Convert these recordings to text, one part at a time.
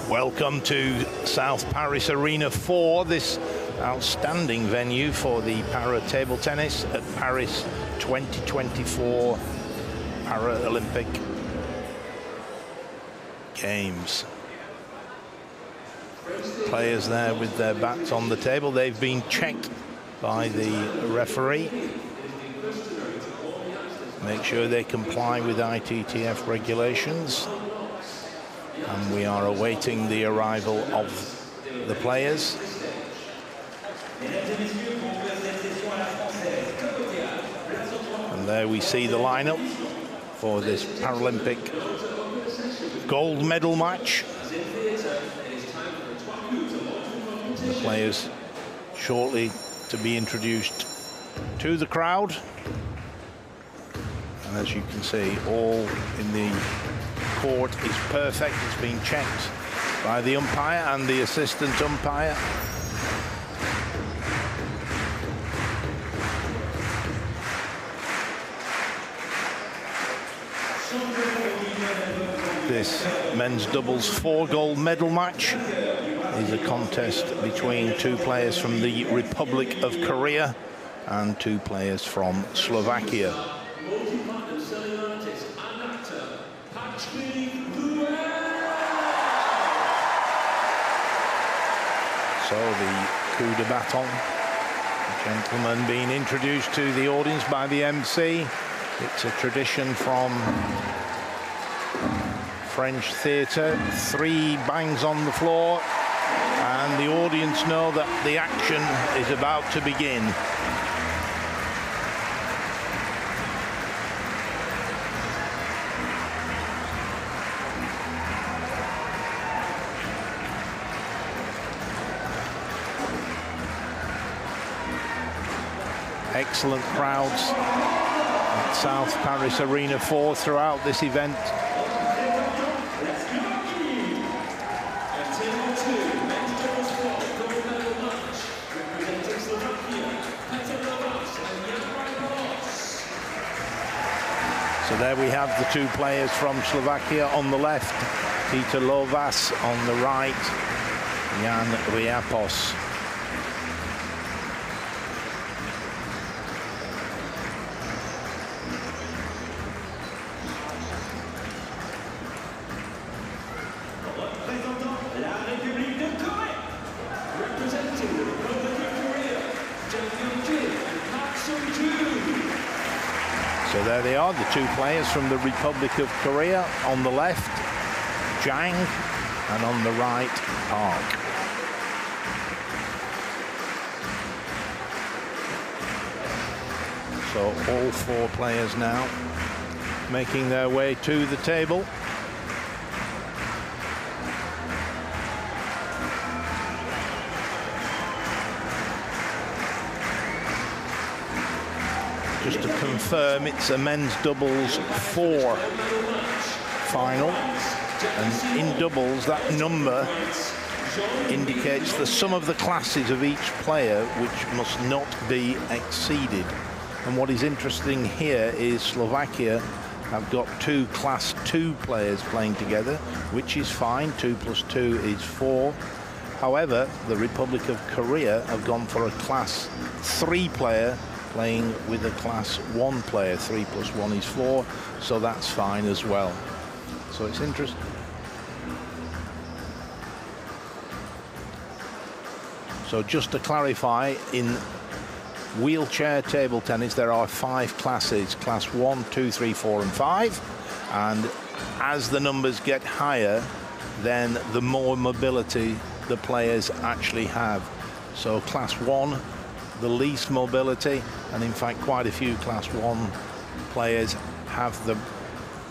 Welcome to South Paris Arena 4, this outstanding venue for the para table tennis at Paris 2024 Paralympic Games. Players there with their bats on the table. They've been checked by the referee. Make sure they comply with ITTF regulations. And we are awaiting the arrival of the players. And there we see the lineup for this Paralympic gold medal match. The players shortly to be introduced to the crowd. And as you can see, all in the court is perfect. It's been checked by the umpire and the assistant umpire. This men's doubles 4 gold medal match is a contest between 2 players from the Republic of Korea and 2 players from Slovakia. So the coup de baton, the gentleman being introduced to the audience by the MC. It's a tradition from French theatre. 3 bangs on the floor, and the audience know that the action is about to begin. Excellent crowds at South Paris Arena 4 throughout this event. So there we have the 2 players from Slovakia on the left, Peter Lovas on the right, Jan Riapos. So there they are, the 2 players from the Republic of Korea. On the left, Jang, and on the right, Park. So all 4 players now making their way to the table. Just to confirm, it's a men's doubles 4 final, and in doubles that number indicates the sum of the classes of each player, which must not be exceeded. And what is interesting here is Slovakia have got 2 class 2 players playing together, which is fine. 2 plus 2 is 4. However, the Republic of Korea have gone for a class 3 player playing with a class 1 player. 3 plus 1 is 4, so that's fine as well. So it's interesting. So just to clarify, in wheelchair table tennis there are 5 classes: class 1, 2, 3, 4 and 5, and as the numbers get higher, then the more mobility the players actually have. So class 1, the least mobility, and in fact quite a few class 1 players have the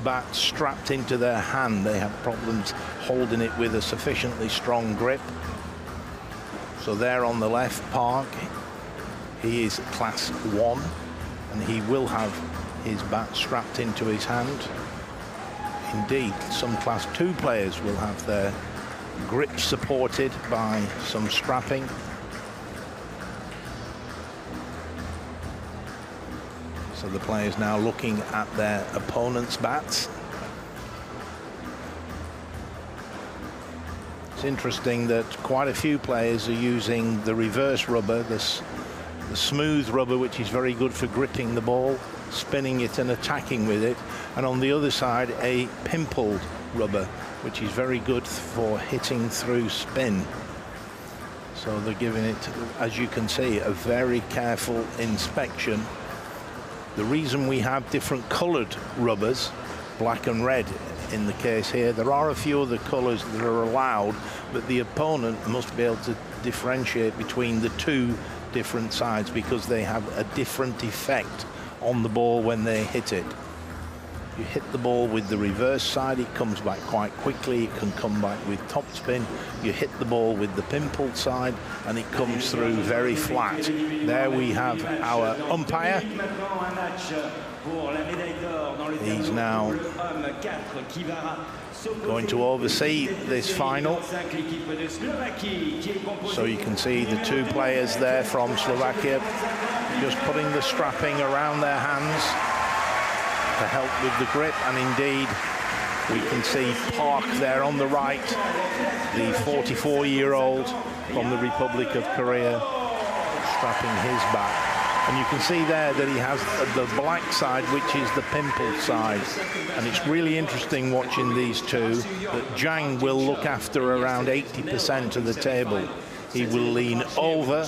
bat strapped into their hand. They have problems holding it with a sufficiently strong grip. So there on the left, Park, he is class 1, and he will have his bat strapped into his hand. Indeed, some class 2 players will have their grip supported by some strapping. So the players now looking at their opponent's bats. interesting that quite a few players are using the reverse rubber, the smooth rubber, which is very good for gripping the ball, spinning it and attacking with it, and on the other side a pimpled rubber, which is very good for hitting through spin. So they're giving it, as you can see, a very careful inspection. The reason we have different colored rubbers, black and red in the case here, there are a few other colors that are allowed, but the opponent must be able to differentiate between the two different sides because they have a different effect on the ball when they hit it. You hit the ball with the reverse side, it comes back quite quickly, it can come back with topspin. You hit the ball with the pimpled side and it comes through very flat. There we have our umpire. He's now going to oversee this final. So you can see the two players there from Slovakia just putting the strapping around their hands to help with the grip, and indeed we can see Park there on the right, the 44-year-old from the Republic of Korea, strapping his back. And you can see there that he has the black side, which is the pimpled side. And it's really interesting watching these two, that Zhang will look after around 80% of the table. He will lean over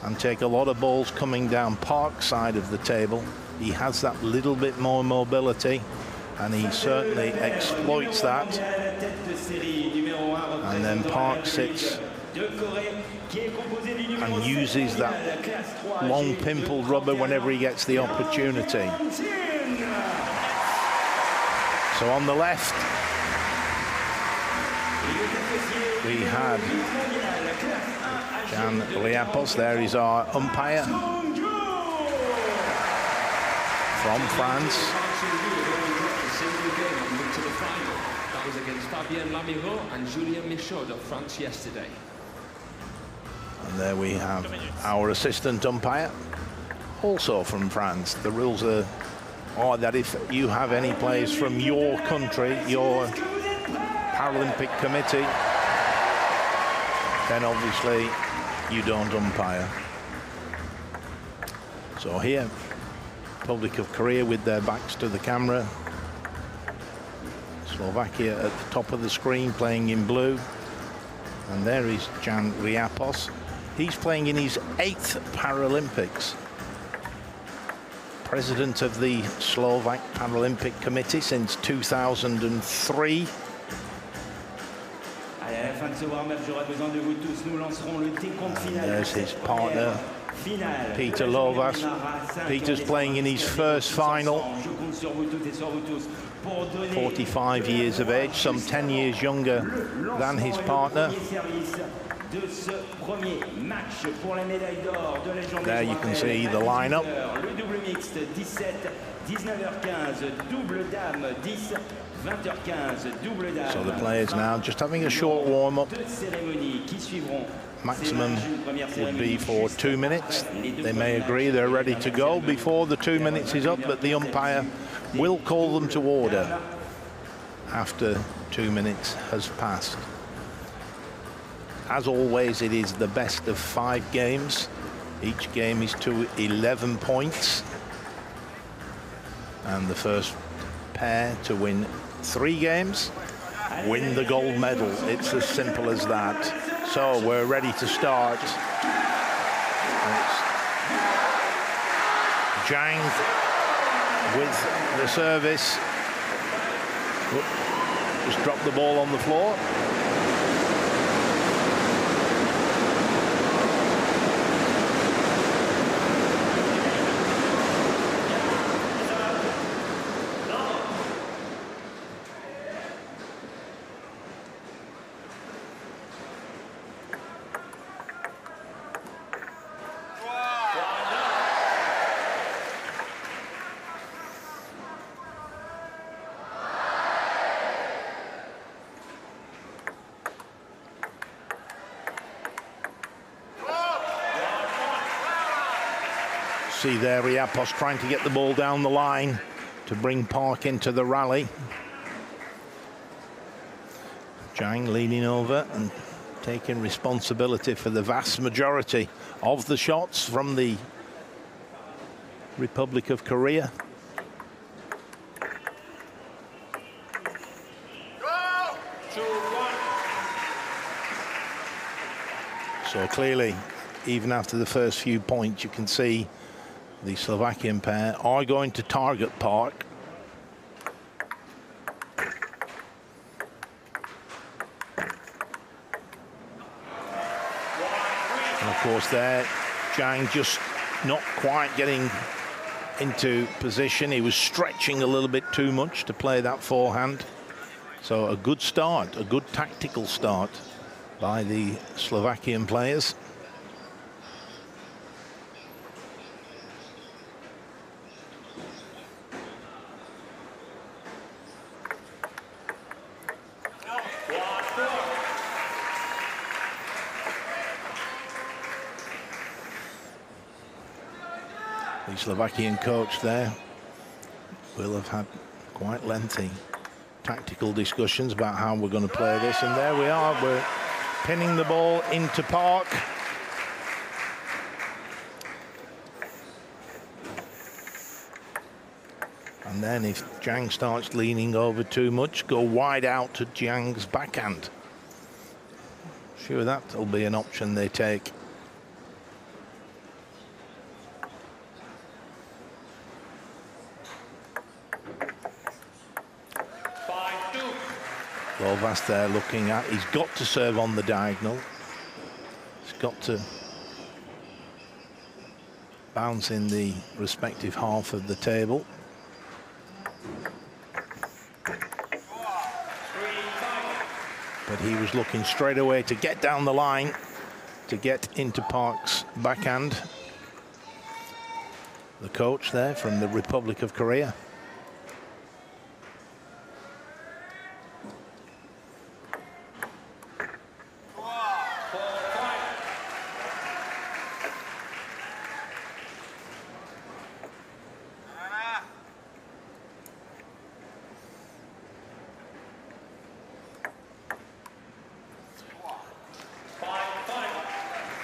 and take a lot of balls coming down Park's side of the table. He has that little bit more mobility, and he certainly exploits that. And then Park sits and uses that long pimpled rubber whenever he gets the opportunity. So on the left, we had Jan Liapos. There is our umpire from France. That was against Fabien Lamiro and Julien Michaud of France yesterday. And there we have our assistant umpire, also from France. The rules are that if you have any players from your country, your Paralympic committee, then obviously you don't umpire. So here, Republic of Korea with their backs to the camera. Slovakia at the top of the screen playing in blue. And there is Jan Liapos. He's playing in his 8th Paralympics. President of the Slovak Paralympic Committee since 2003. And there's his partner, Peter Lovas. Peter's playing in his first final. 45 years of age, some 10 years younger than his partner. There you can see the lineup. So the players now just having a short warm-up. Maximum would be for 2 minutes. They may agree they're ready to go before the 2 minutes is up, but the umpire will call them to order after 2 minutes has passed. As always, it is the best of 5 games. Each game is to 11 points. And the first pair to win 3 games win the gold medal. It's as simple as that. So we're ready to start. It's Zhang with the service. Just dropped the ball on the floor. See there, Liapos trying to get the ball down the line to bring Park into the rally. Zhang leaning over and taking responsibility for the vast majority of the shots from the Republic of Korea. So clearly, even after the first few points, you can see the Slovakian pair are going to target Park. And of course there, Zhang just not quite getting into position. He was stretching a little bit too much to play that forehand. So a good start, a good tactical start by the Slovakian players. The Slovakian coach there will have had quite lengthy tactical discussions about how we're going to play this, and there we are, we're pinning the ball into Park. And then if Zhang starts leaning over too much, go wide out to Zhang's backhand. Sure, that'll be an option they take. Lovas there looking at, he's got to serve on the diagonal. He's got to bounce in the respective half of the table. But he was looking straight away to get down the line, to get into Park's backhand. The coach there from the Republic of Korea.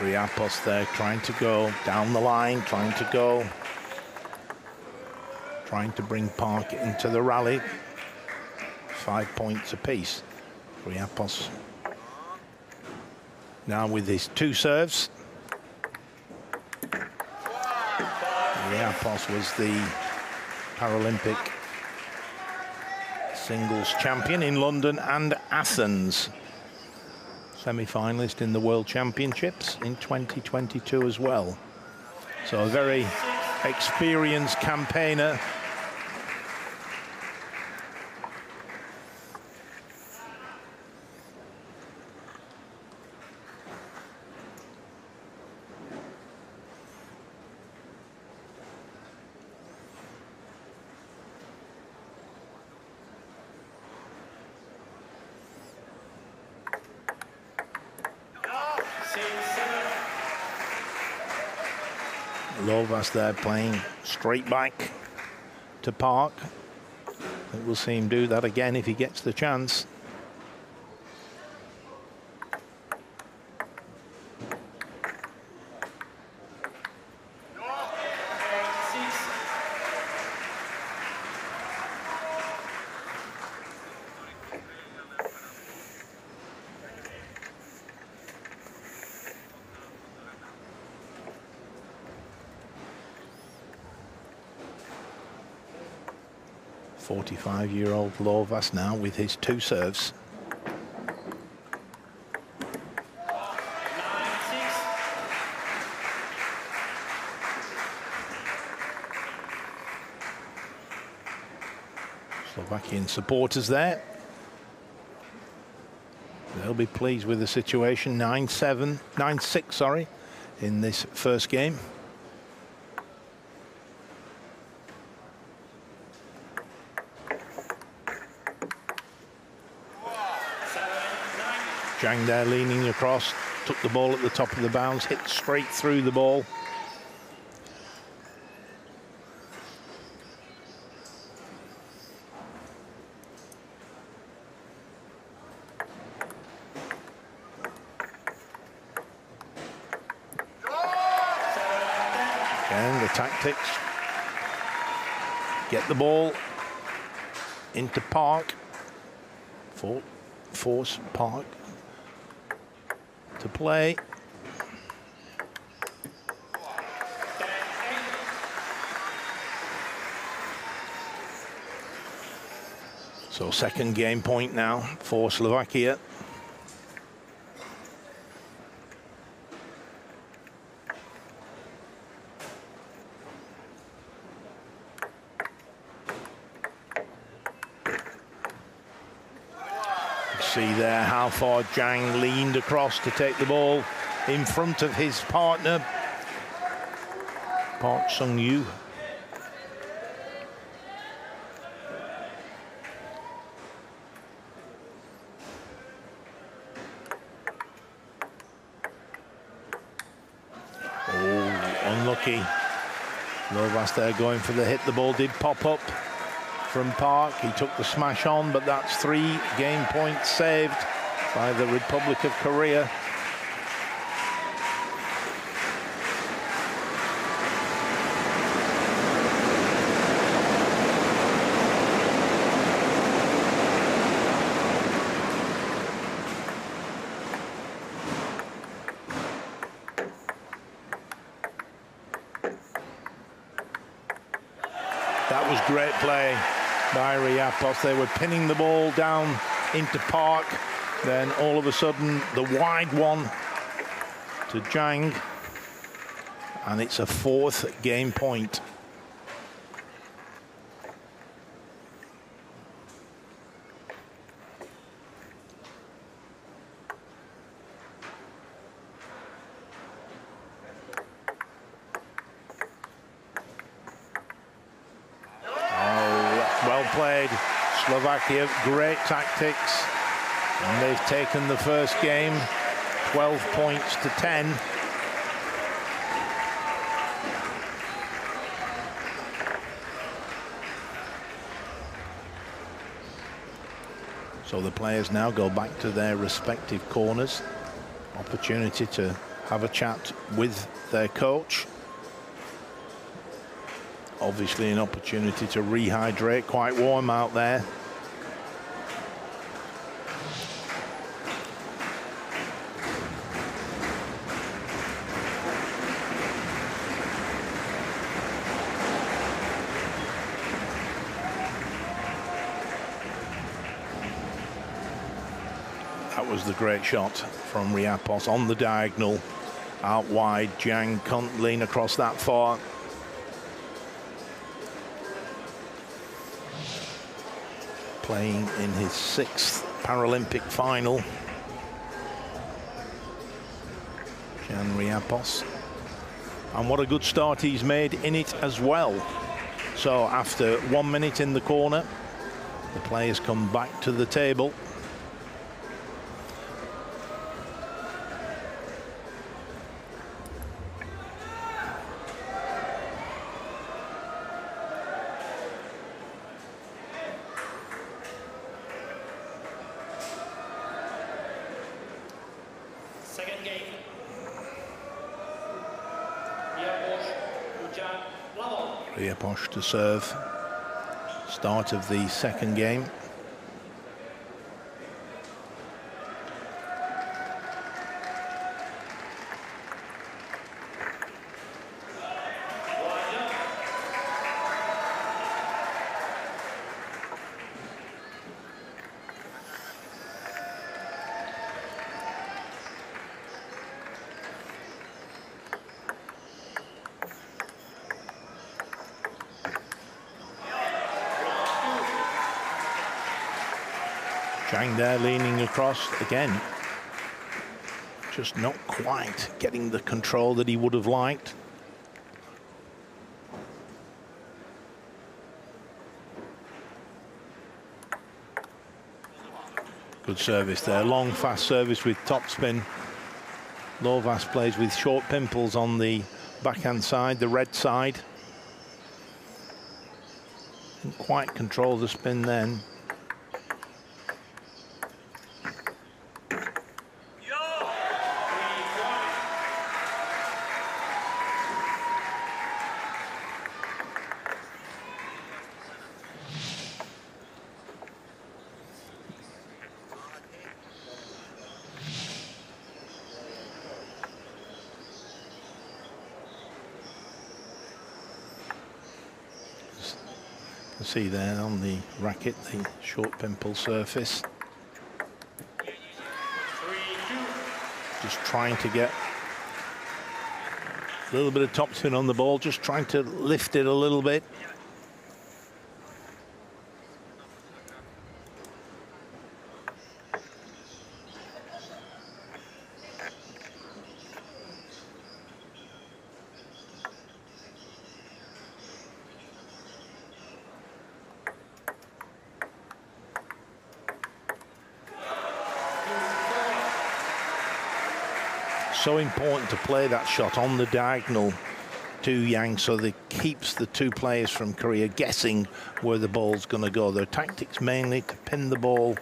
Riapos there trying to go down the line, trying to bring Park into the rally. 5 points apiece. Riapos now with his two serves. Riapos was the Paralympic singles champion in London and Athens. Semi-finalist in the World Championships in 2022 as well. So a very experienced campaigner. Lovas there playing straight back to Park. I think we'll see him do that again if he gets the chance. .45-year-old Lovas now with his two serves. Slovakian supporters there. They'll be pleased with the situation. 9-6, sorry, in this first game. Zhang there leaning across, took the ball at the top of the bounce, hit straight through the ball. Again, the tactics. Get the ball into Park. Force Park to play. So second game point now for Slovakia. See there how far Zhang leaned across to take the ball in front of his partner, Park Sung-yu. Unlucky. Lovas there going for the hit. The ball did pop up from Park. He took the smash on, but that's 3 game points saved by the Republic of Korea. That was great play by Riapos. They were pinning the ball down into Park. Then all of a sudden, the wide one to Zhang. And it's a 4th game point. Played. Slovakia, great tactics, and they've taken the first game 12 points to 10. So the players now go back to their respective corners. Opportunity to have a chat with their coach. Obviously an opportunity to rehydrate, quite warm out there. That was the great shot from Riapos on the diagonal, out wide. Zhang can't lean across that far. Playing in his 6th Paralympic final. Jan Riapos. And what a good start he's made in it as well. So after 1 minute in the corner, the players come back to the table. Riapos to serve. Start of the second game. Zhang there leaning across again. Just not quite getting the control that he would have liked. Good service there, long fast service with topspin. Lovas plays with short pimples on the backhand side, the red side. Didn't quite control the spin then. See there on the racket, the short pimple surface. Just trying to get a little bit of topspin on the ball, just trying to lift it a little bit. So important to play that shot on the diagonal to Yang, so that keeps the two players from Korea guessing where the ball's going to go. Their tactics mainly to pin the ball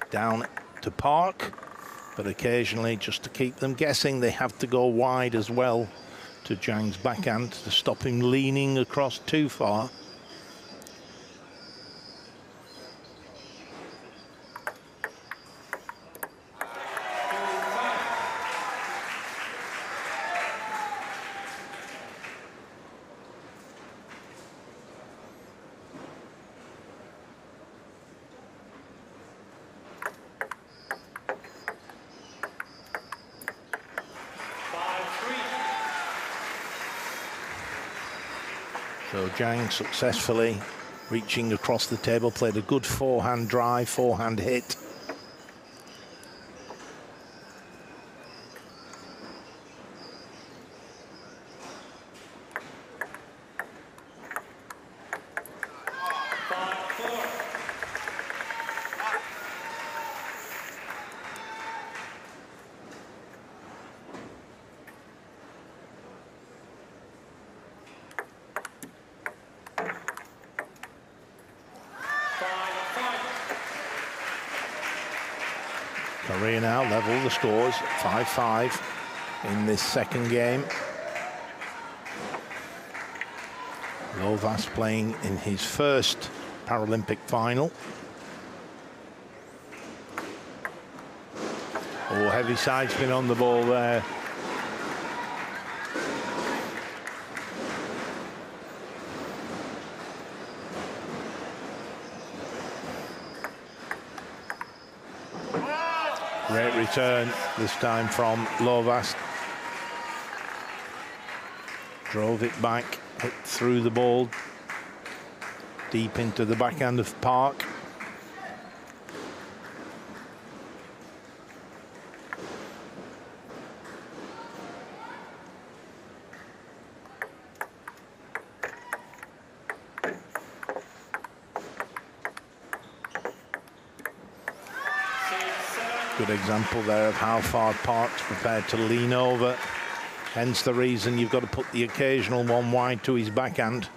down to Park, but occasionally just to keep them guessing, they have to go wide as well to Zhang's backhand to stop him leaning across too far. So Zhang successfully reaching across the table, played a good forehand drive, forehand hit. Korea now level the scores, 5-5 in this second game. Lovas playing in his first Paralympic final. Oh, heavy side spin on the ball there. Great return this time from Lovas. Drove it back, hit through the ball, deep into the backhand of Park. Good example there of how far Park's prepared to lean over. Hence the reason you've got to put the occasional one wide to his backhand.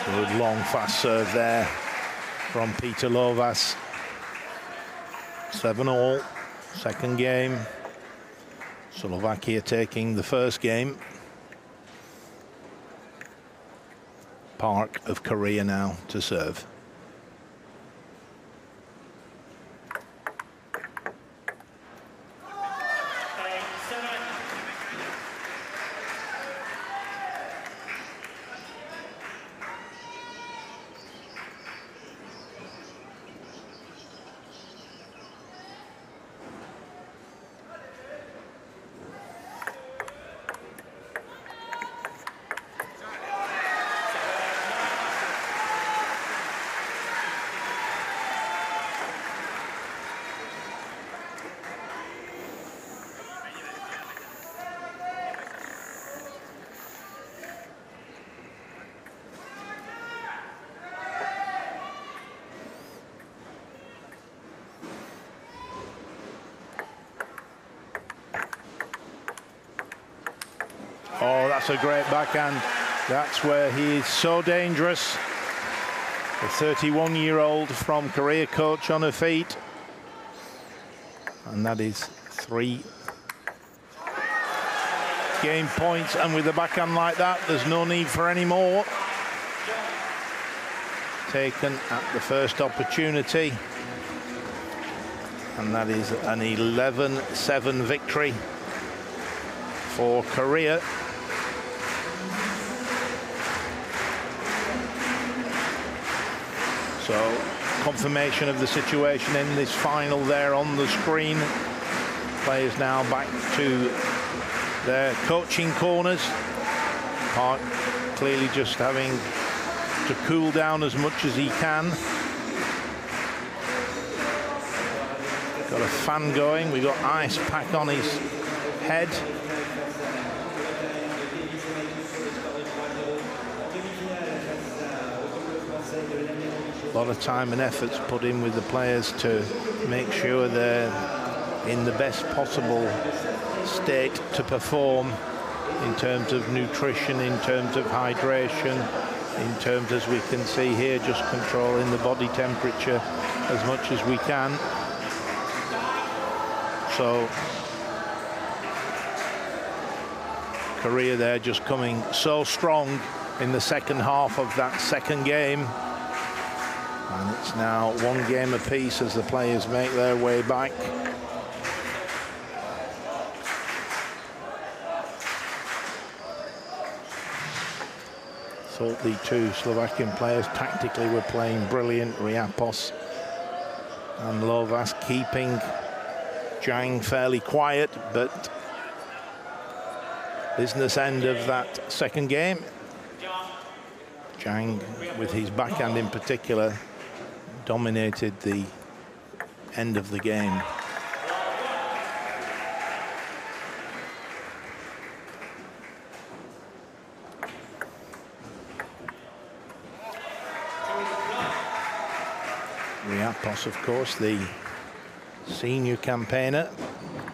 Good long fast serve there from Peter Lovas. 7-all, second game. Slovakia taking the first game. Park of Korea now to serve. Oh, that's a great backhand. That's where he is so dangerous. The 31-year-old from Korea, coach on her feet. And that is 3 game points. And with a backhand like that, there's no need for any more. Taken at the first opportunity. And that is an 11-7 victory for Korea. So confirmation of the situation in this final there on the screen. Players now back to their coaching corners. Park clearly just having to cool down as much as he can. Got a fan going. We've got ice pack on his head. A lot of time and efforts put in with the players to make sure they're in the best possible state to perform in terms of nutrition, in terms of hydration, in terms, as we can see here, just controlling the body temperature as much as we can. So Korea there just coming so strong in the second half of that second game. And it's now one game apiece as the players make their way back. Thought the two Slovakian players tactically were playing brilliant. Riapos and Lovas keeping Zhang fairly quiet, but business end of that second game. Zhang, with his backhand in particular, dominated the end of the game. Riapos, of course, the senior campaigner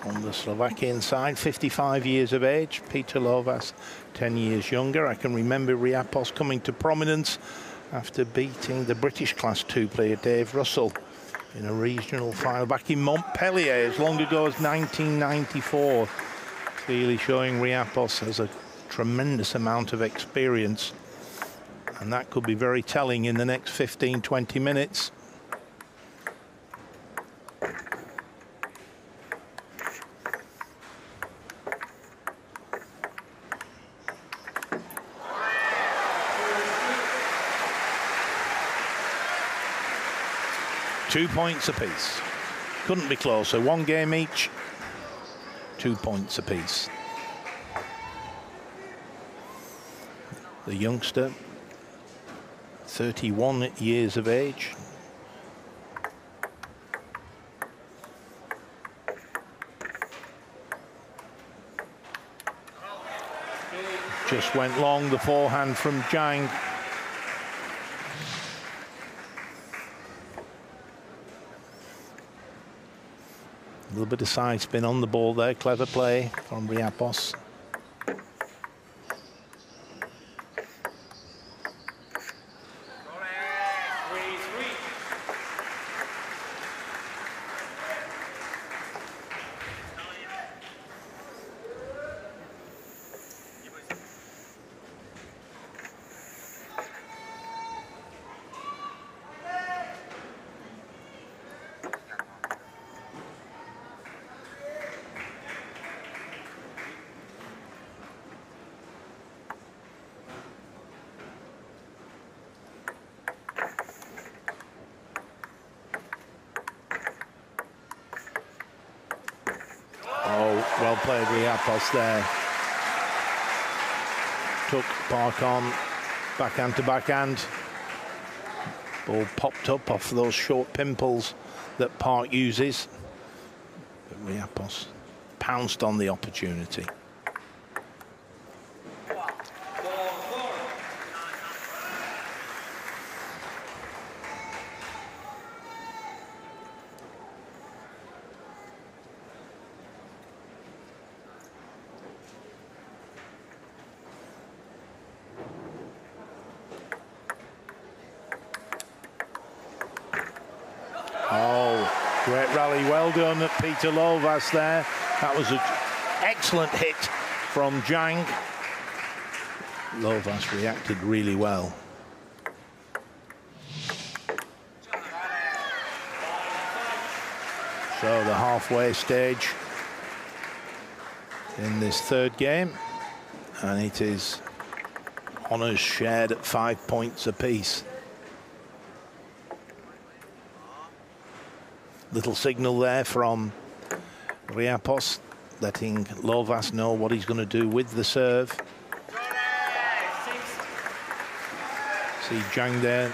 on the Slovakian side, 55 years of age. Peter Lovas, 10 years younger. I can remember Riapos coming to prominence after beating the British Class 2 player Dave Russell in a regional final back in Montpellier as long ago as 1994. Clearly showing Riapos has a tremendous amount of experience, and that could be very telling in the next 15-20 minutes. Two points apiece. Couldn't be closer. One game each. 2 points apiece. The youngster, 31 years of age. Just went long, the forehand from Zhang. A little bit of side spin on the ball there. Clever play from Riapos. Well played, Riapos there. Took Park on, backhand to backhand. Ball popped up off those short pimples that Park uses. But Riapos pounced on the opportunity. Great rally, well done at Peter Lovas there. That was an excellent hit from Zhang. Lovas reacted really well. So the halfway stage in this third game, and it is honours shared at 5 points apiece. Little signal there from Riapos, letting Lovas know what he's going to do with the serve. See Zhang there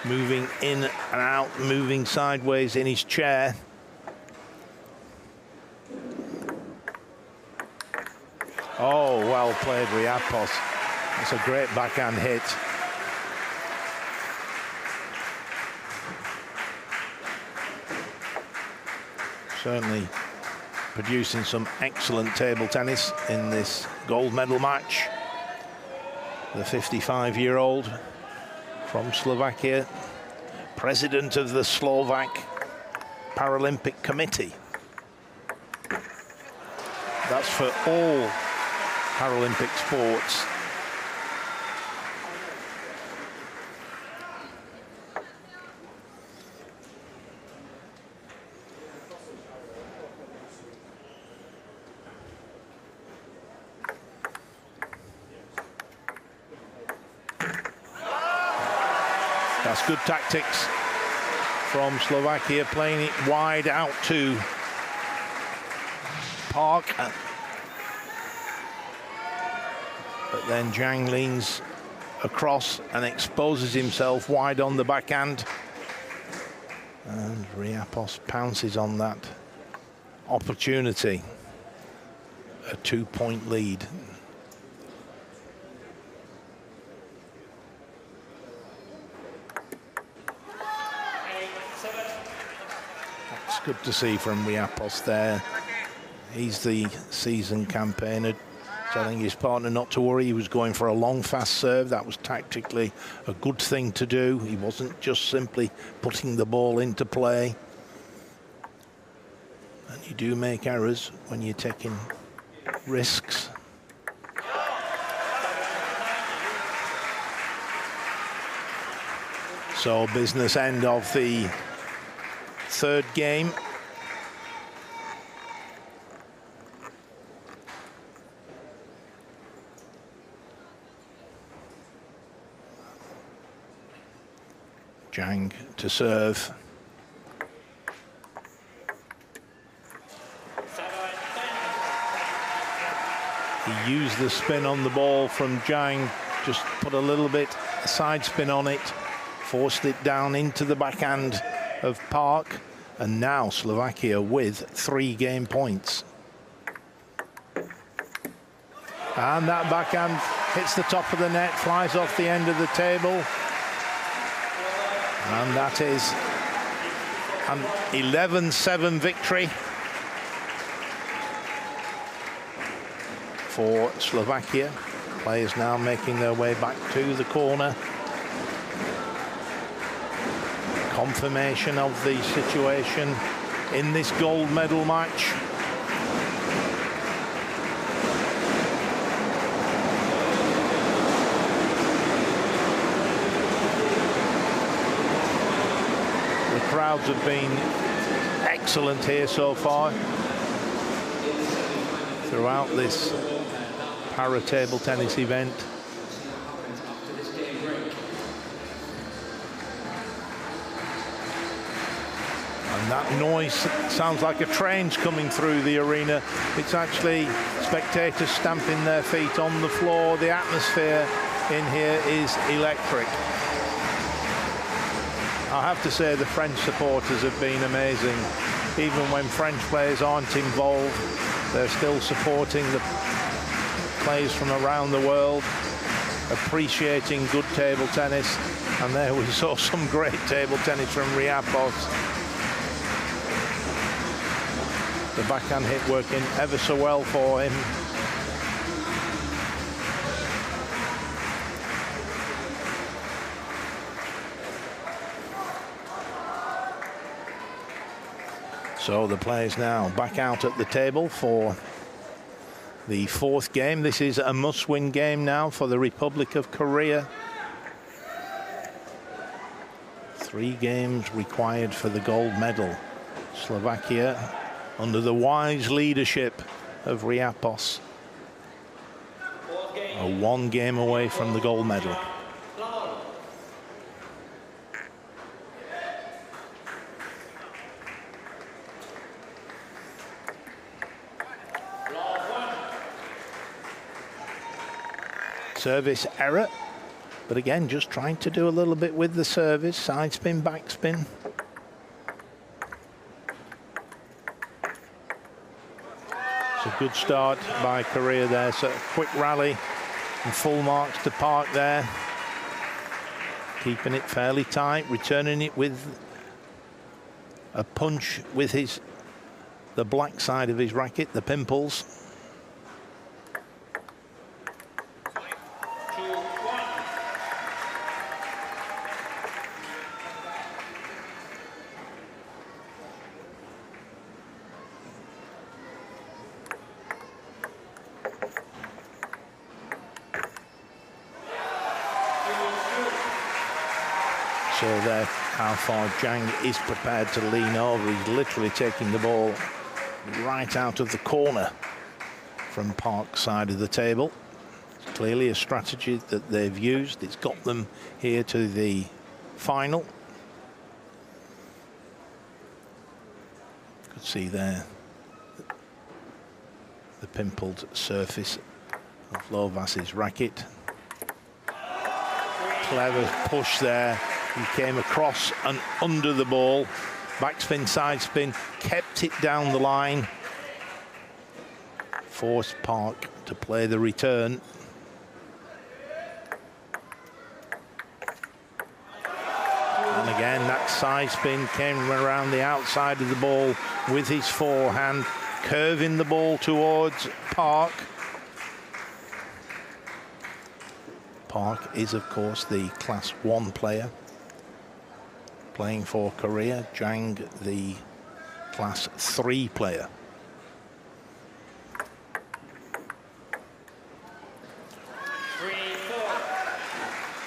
moving in and out, moving sideways in his chair. Oh, well played, Riapos. That's a great backhand hit. Certainly producing some excellent table tennis in this gold medal match. The 55-year-old from Slovakia, president of the Slovak Paralympic Committee. That's for all Paralympic sports. That's good tactics from Slovakia, playing it wide out to Park. But then Zhang leans across and exposes himself wide on the backhand. And Riapos pounces on that opportunity. A 2-point lead. That's good to see from Riapos there. He's the seasoned campaigner, telling his partner not to worry. He was going for a long, fast serve. That was tactically a good thing to do. He wasn't just simply putting the ball into play. And you do make errors when you're taking risks. So business end of the third game. Zhang to serve. He used the spin on the ball from Zhang, just put a little bit side spin on it, forced it down into the backhand of Park, and now Slovakia with 3 game points. And that backhand hits the top of the net, flies off the end of the table. And that is an 11-7 victory for Slovakia. Players now making their way back to the corner. Confirmation of the situation in this gold medal match. Crowds have been excellent here so far throughout this para table tennis event. And that noise sounds like a train's coming through the arena. It's actually spectators stamping their feet on the floor. The atmosphere in here is electric. I have to say the French supporters have been amazing. Even when French players aren't involved, they're still supporting the players from around the world, appreciating good table tennis. And there we saw some great table tennis from Riapos. The backhand hit working ever so well for him. So the players now back out at the table for the fourth game. This is a must-win game now for the Republic of Korea. 3 games required for the gold medal. Slovakia, under the wise leadership of Riapos, are 1 game away from the gold medal. Service error, but again, just trying to do a little bit with the service, side spin, back spin. It's a good start by Korea there, so a quick rally and full marks to Park there. Keeping it fairly tight, returning it with a punch with the black side of his racket, the pimples. So there, how far Zhang is prepared to lean over. He's literally taking the ball right out of the corner from Park's side of the table. It's clearly a strategy that they've used. It's got them here to the final. You could see there the pimpled surface of Lovas's racket. Clever push there. He came across and under the ball. Backspin, side spin, kept it down the line. Forced Park to play the return. And again, that side spin came around the outside of the ball with his forehand, curving the ball towards Park. Park is, of course, the Class 1 player playing for Korea. Zhang, the Class 3 player.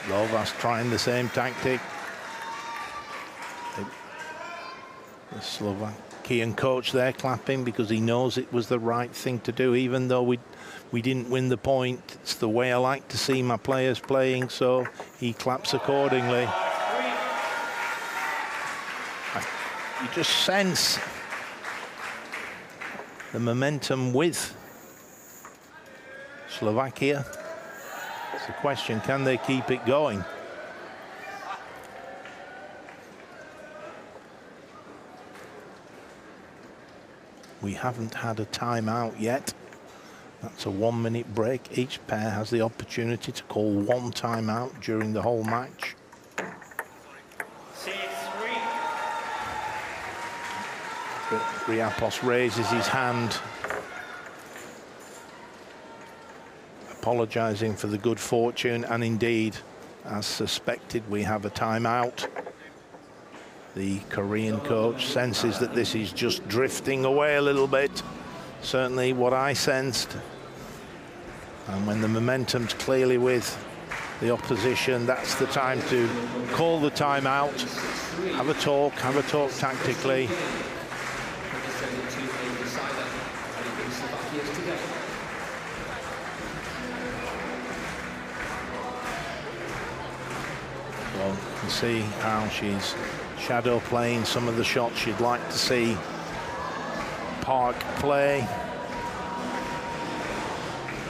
Lovas trying the same tactic. The Slovakian coach there clapping because he knows it was the right thing to do, even though we didn't win the point. It's the way I like to see my players playing, so he claps accordingly. You just sense the momentum with Slovakia. It's the question, can they keep it going? We haven't had a timeout yet. That's a 1-minute break. Each pair has the opportunity to call 1 timeout during the whole match. But Riapos raises his hand, apologising for the good fortune, and indeed, as suspected, we have a timeout. The Korean coach senses that this is just drifting away a little bit. Certainly what I sensed. And when the momentum's clearly with the opposition, that's the time to call the timeout, have a talk tactically. Well, you can see how she's shadow playing some of the shots she'd like to see Park play.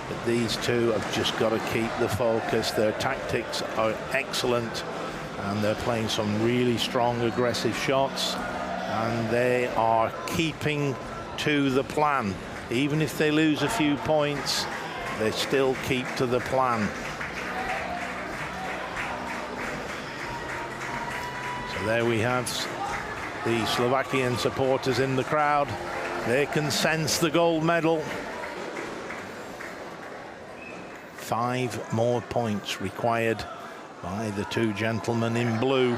But these two have just got to keep the focus. Their tactics are excellent and they're playing some really strong aggressive shots, and they are keeping to the plan. Even if they lose a few points, they still keep to the plan. So there we have the Slovakian supporters in the crowd. They can sense the gold medal. 5 more points required by the 2 gentlemen in blue.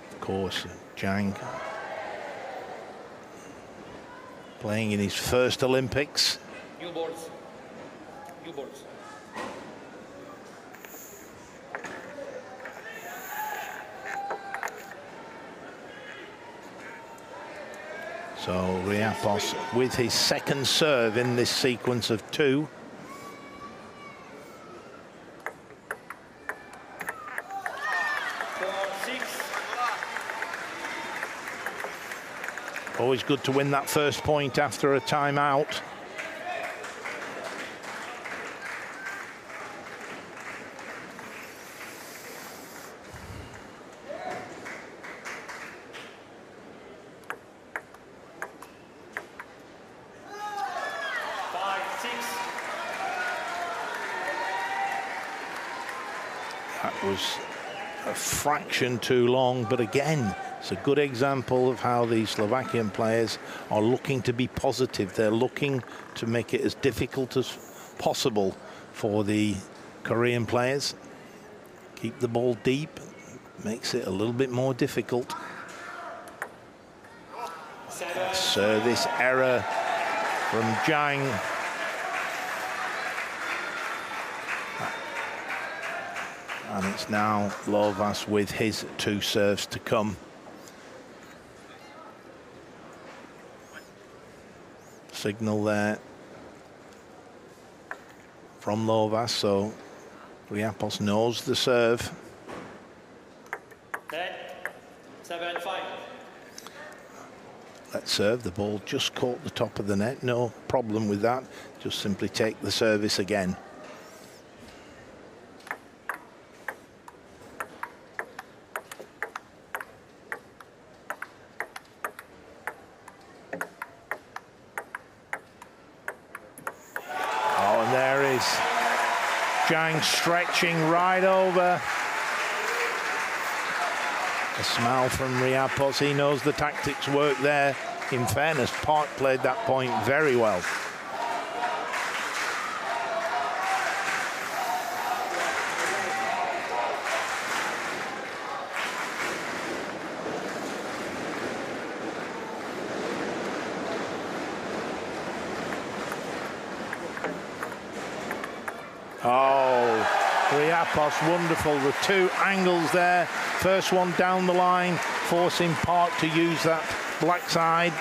Of course, Zhang playing in his first Olympics. New boards. So Riapos with his second serve in this sequence of 2. Always good to win that first point after a timeout. That was a fraction too long, but again, it's a good example of how the Slovakian players are looking to be positive. They're looking to make it as difficult as possible for the Korean players. Keep the ball deep, makes it a little bit more difficult. Service error from Zhang. And it's now Lovas with his 2 serves to come. Signal there from Lovas, so Riapos knows the serve. 7-5. Let's serve. The ball just caught the top of the net. No problem with that. Just simply take the service again. Zhang stretching right over. A smile from Riapos. He knows the tactics work there. In fairness, Park played that point very well. Riapos, wonderful. The 2 angles there. First one down the line, forcing Park to use that black side.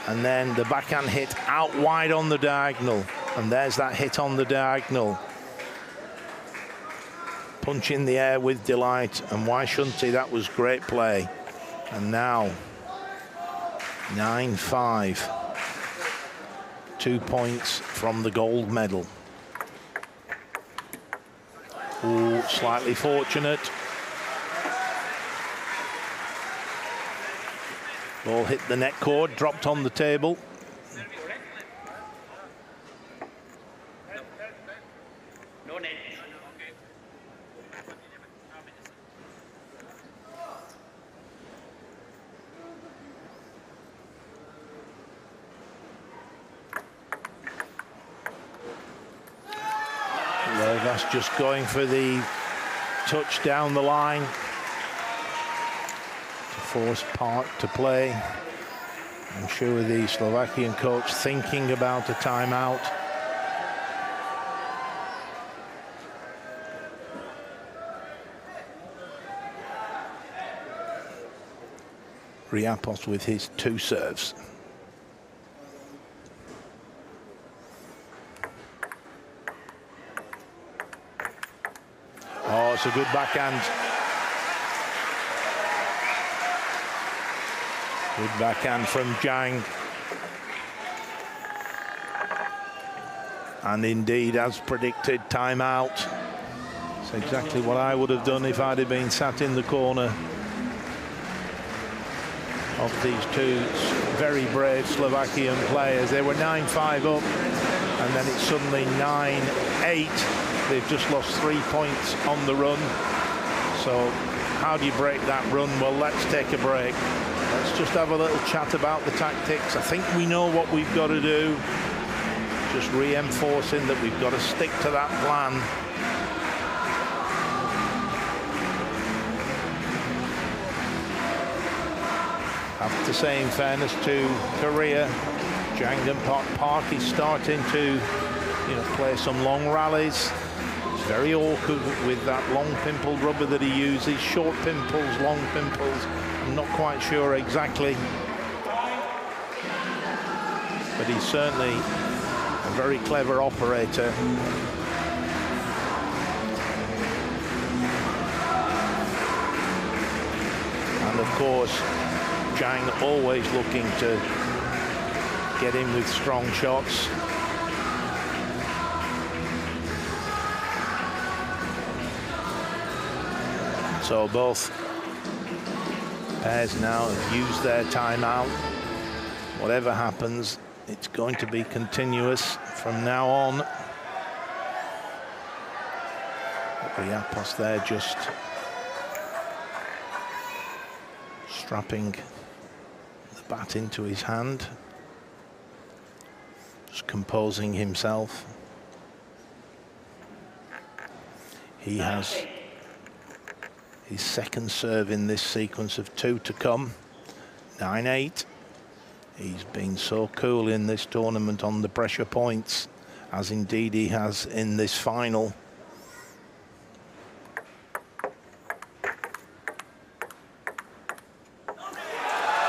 And then the backhand hit out wide on the diagonal. And there's that hit on the diagonal. Punch in the air with delight. And why shouldn't he? That was great play. And now, 9-5. 2 points from the gold medal. Ooh, slightly fortunate. Ball hit the net cord, dropped on the table. No net. Lovas just going for the touch down the line to force Park to play. I'm sure the Slovakian coach thinking about a timeout. Riapos with his 2 serves. Oh, it's a good backhand. Good backhand from Zhang. And indeed, as predicted, timeout. It's exactly what I would have done if I'd have been sat in the corner of these 2 very brave Slovakian players. They were 9-5 up, and then it's suddenly 9-8. They've just lost 3 points on the run. So how do you break that run? Well, let's take a break. Let's just have a little chat about the tactics. I think we know what we've got to do. Just reinforcing that we've got to stick to that plan. I have to say, in fairness to Korea, Zhang and Park is starting to, play some long rallies. It's very awkward with that long pimple rubber that he uses. Short pimples, long pimples. I'm not quite sure exactly but he's certainly a very clever operator. And of course, Zhang always looking to get in with strong shots. So both pairs now have used their timeout. Whatever happens, it's going to be continuous from now on. Riapos there just strapping the bat into his hand, just composing himself. He has his second serve in this sequence of 2 to come. 9-8. He's been so cool in this tournament on the pressure points, as indeed he has in this final.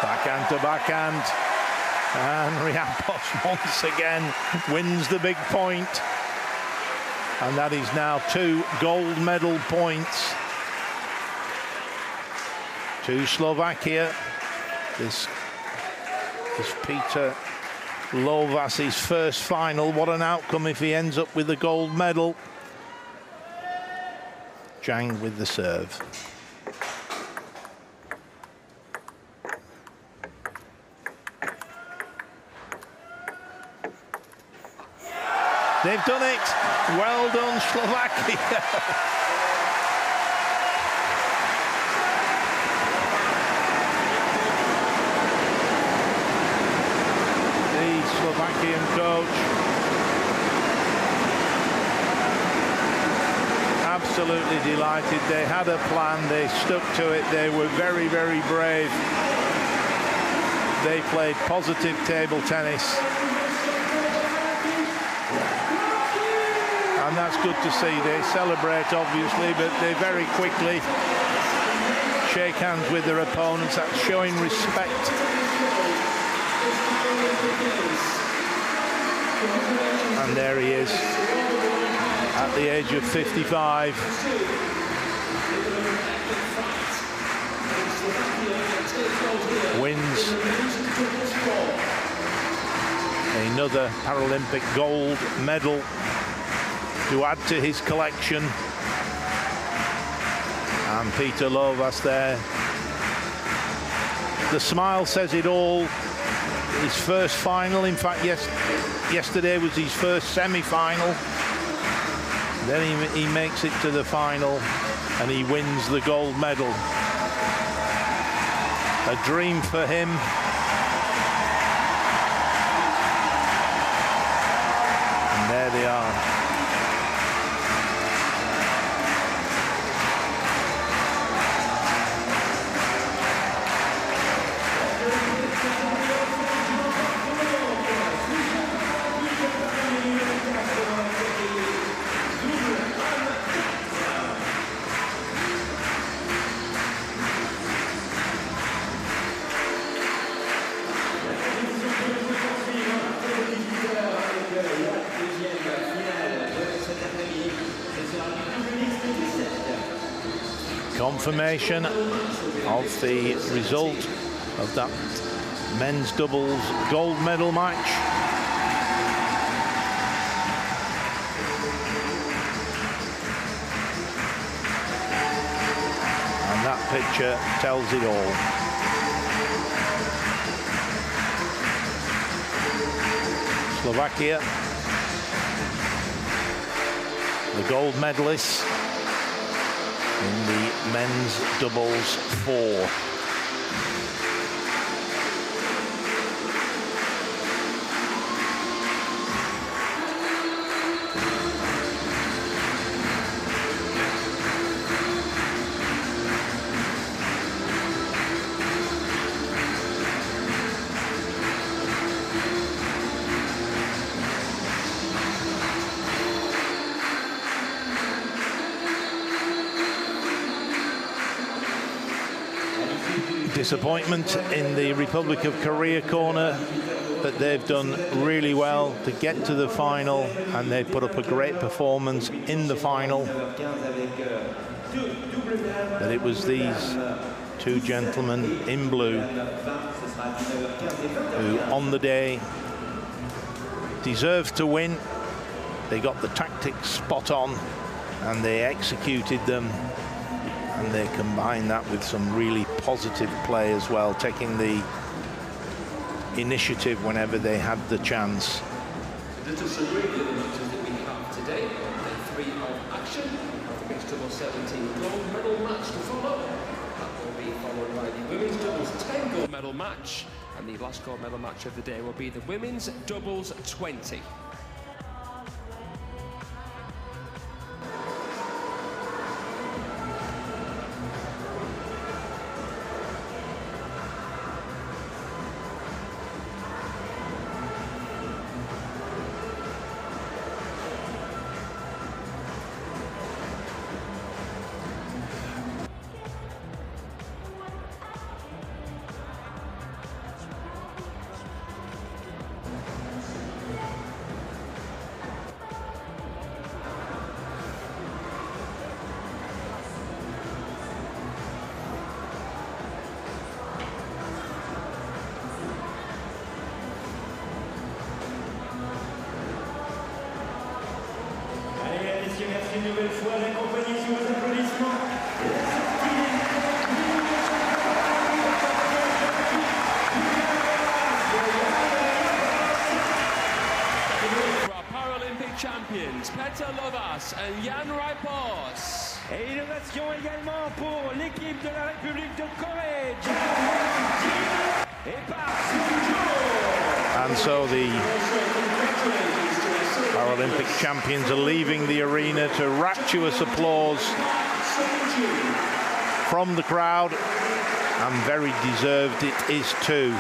Backhand to backhand, and Riapos once again wins the big point, and that is now 2 gold medal points to Slovakia. This is Peter Lovas's first final. What an outcome if he ends up with the gold medal. Zhang with the serve. They've done it. Well done, Slovakia. Slovakian coach absolutely delighted. They had a plan, they stuck to it, they were very, very brave. They played positive table tennis, and that's good to see. They celebrate obviously, but they very quickly shake hands with their opponents. That's showing respect. And there he is at the age of 55. Wins another Paralympic gold medal to add to his collection. And Peter Lovas there. The smile says it all. His first final, in fact, yesterday was his first semi-final. Then he makes it to the final and he wins the gold medal. A dream for him. And there they are. Confirmation of the result of that men's doubles gold medal match. And that picture tells it all. Slovakia, the gold medalists in the men's doubles 4. Disappointment in the Republic of Korea corner but they've done really well to get to the final, and they put up a great performance in the final. But it was these two gentlemen in blue who on the day deserved to win. They got the tactics spot on and they executed them, and they combined that with some really positive play as well, taking the initiative whenever they had the chance. This is some really good matches that we have today. Day 3 of action of the mixed doubles 17 gold medal match to follow. That will be followed by the women's doubles 10 gold medal match, and the last gold medal match of the day will be the women's doubles 20. Une nouvelle fois, l'accompagner sur vos applaudissements. For our Paralympic champions, Peter Lovas and Jan Ripos. Et innovation également pour l'équipe de la République de Corée. Et par And so the Paralympic champions are leaving the arena to rapturous applause from the crowd, and very deserved it is too.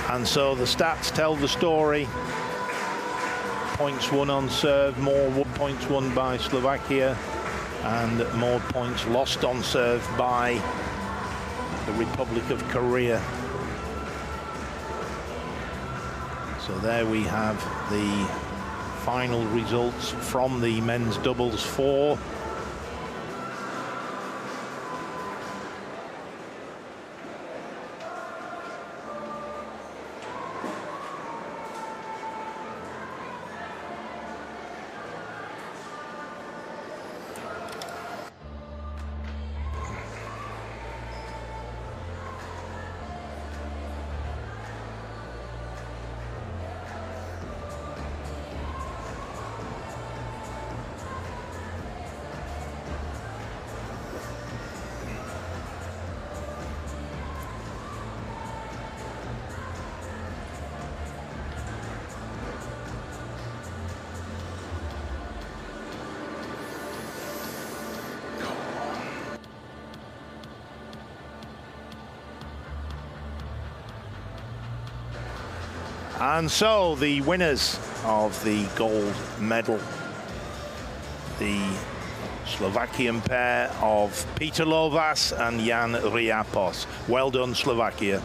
And so the stats tell the story. Points won on serve, more points won by Slovakia, and more points lost on serve by the Republic of Korea. So there we have the final results from the men's doubles 4. And so the winners of the gold medal, the Slovakian pair of Peter Lovas and Jan Riapos. Well done, Slovakia.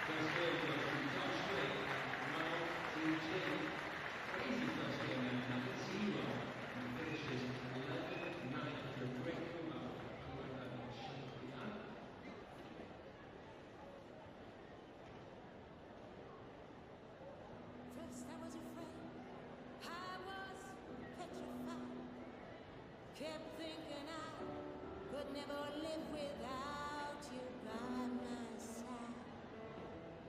First I was afraid, I was petrified. Kept thinking I could never live without you by my side.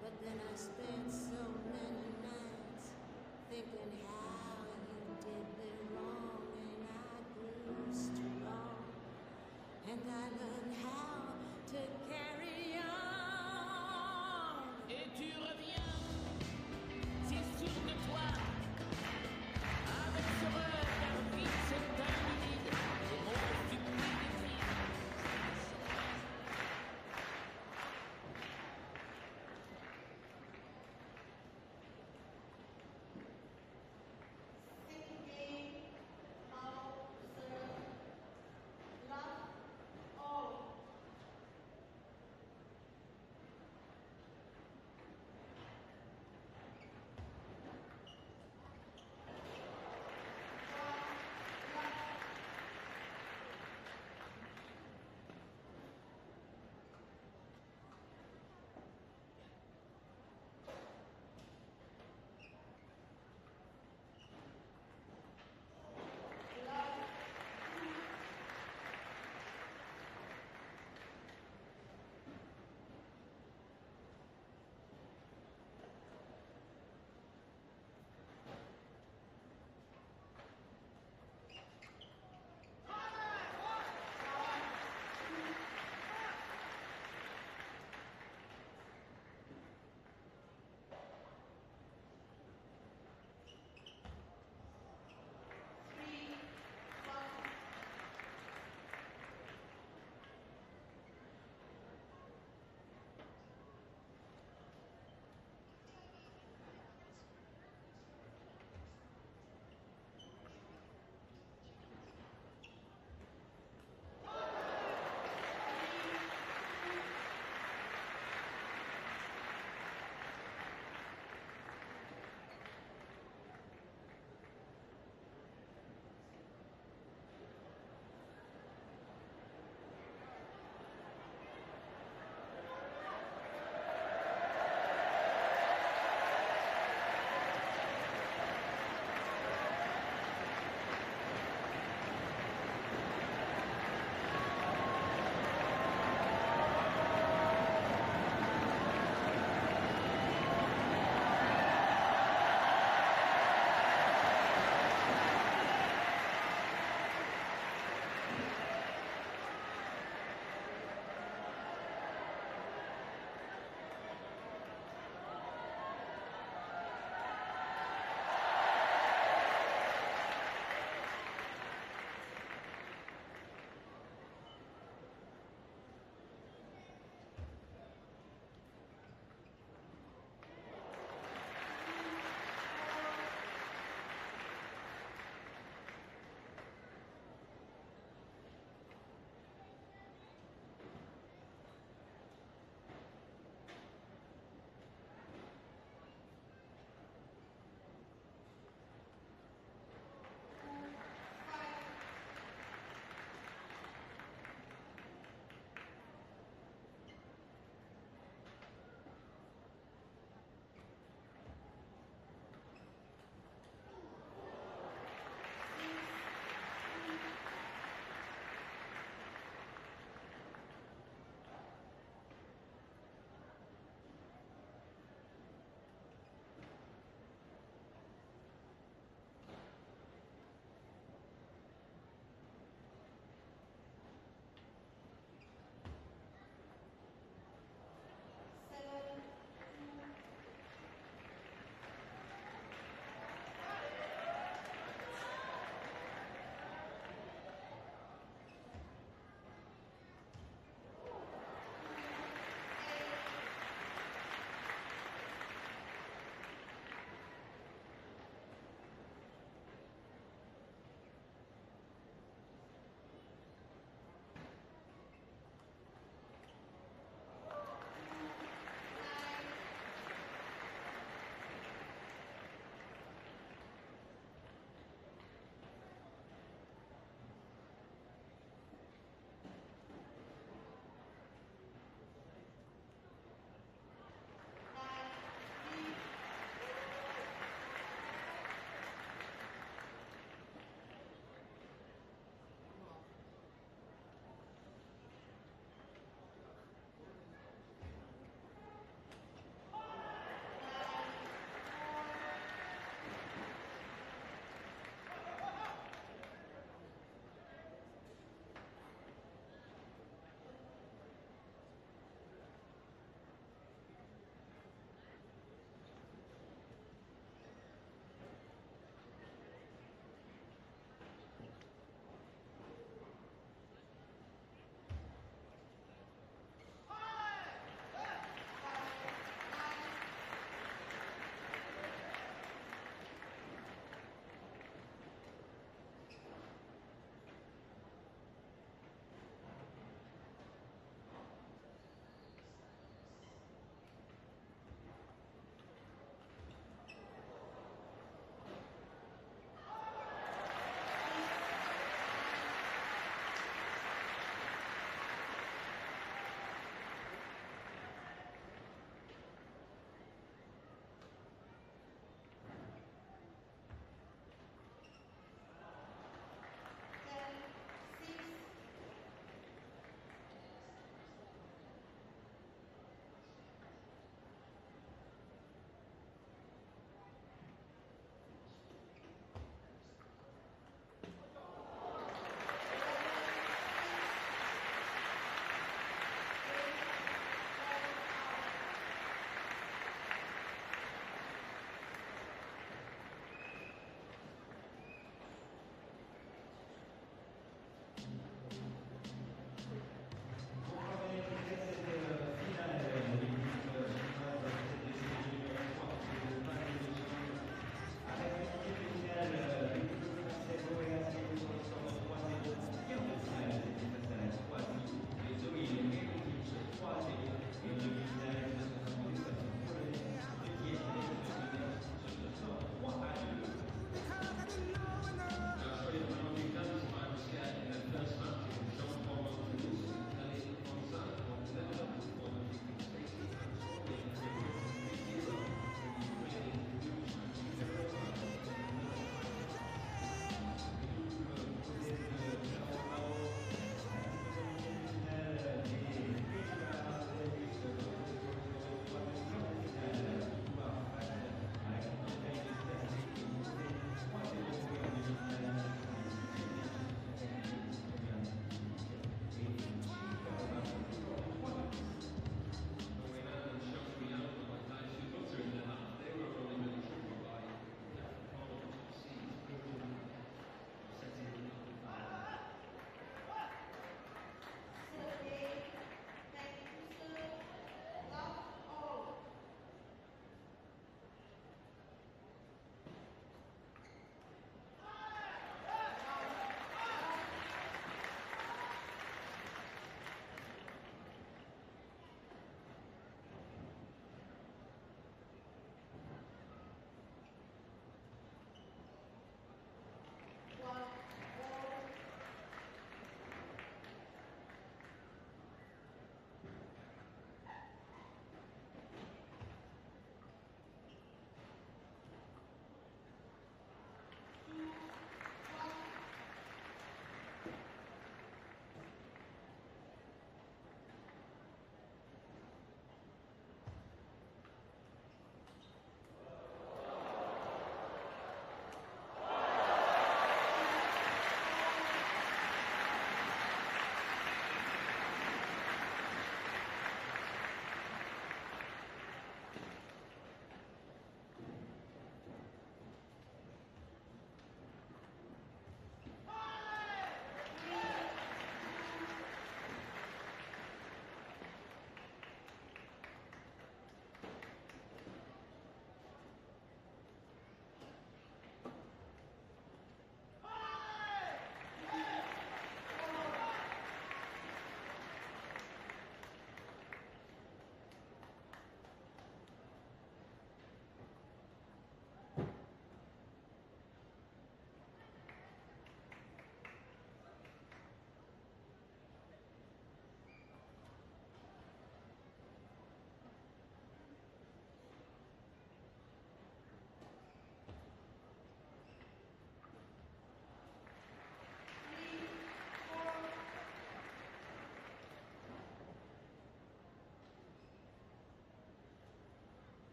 But then I spent so many nights thinking how you did me wrong, and I grew strong, and I learned how to carry on. Et tu reviens, si sûr de toi, avec ce regard vide, c'est un vide, et mon stupide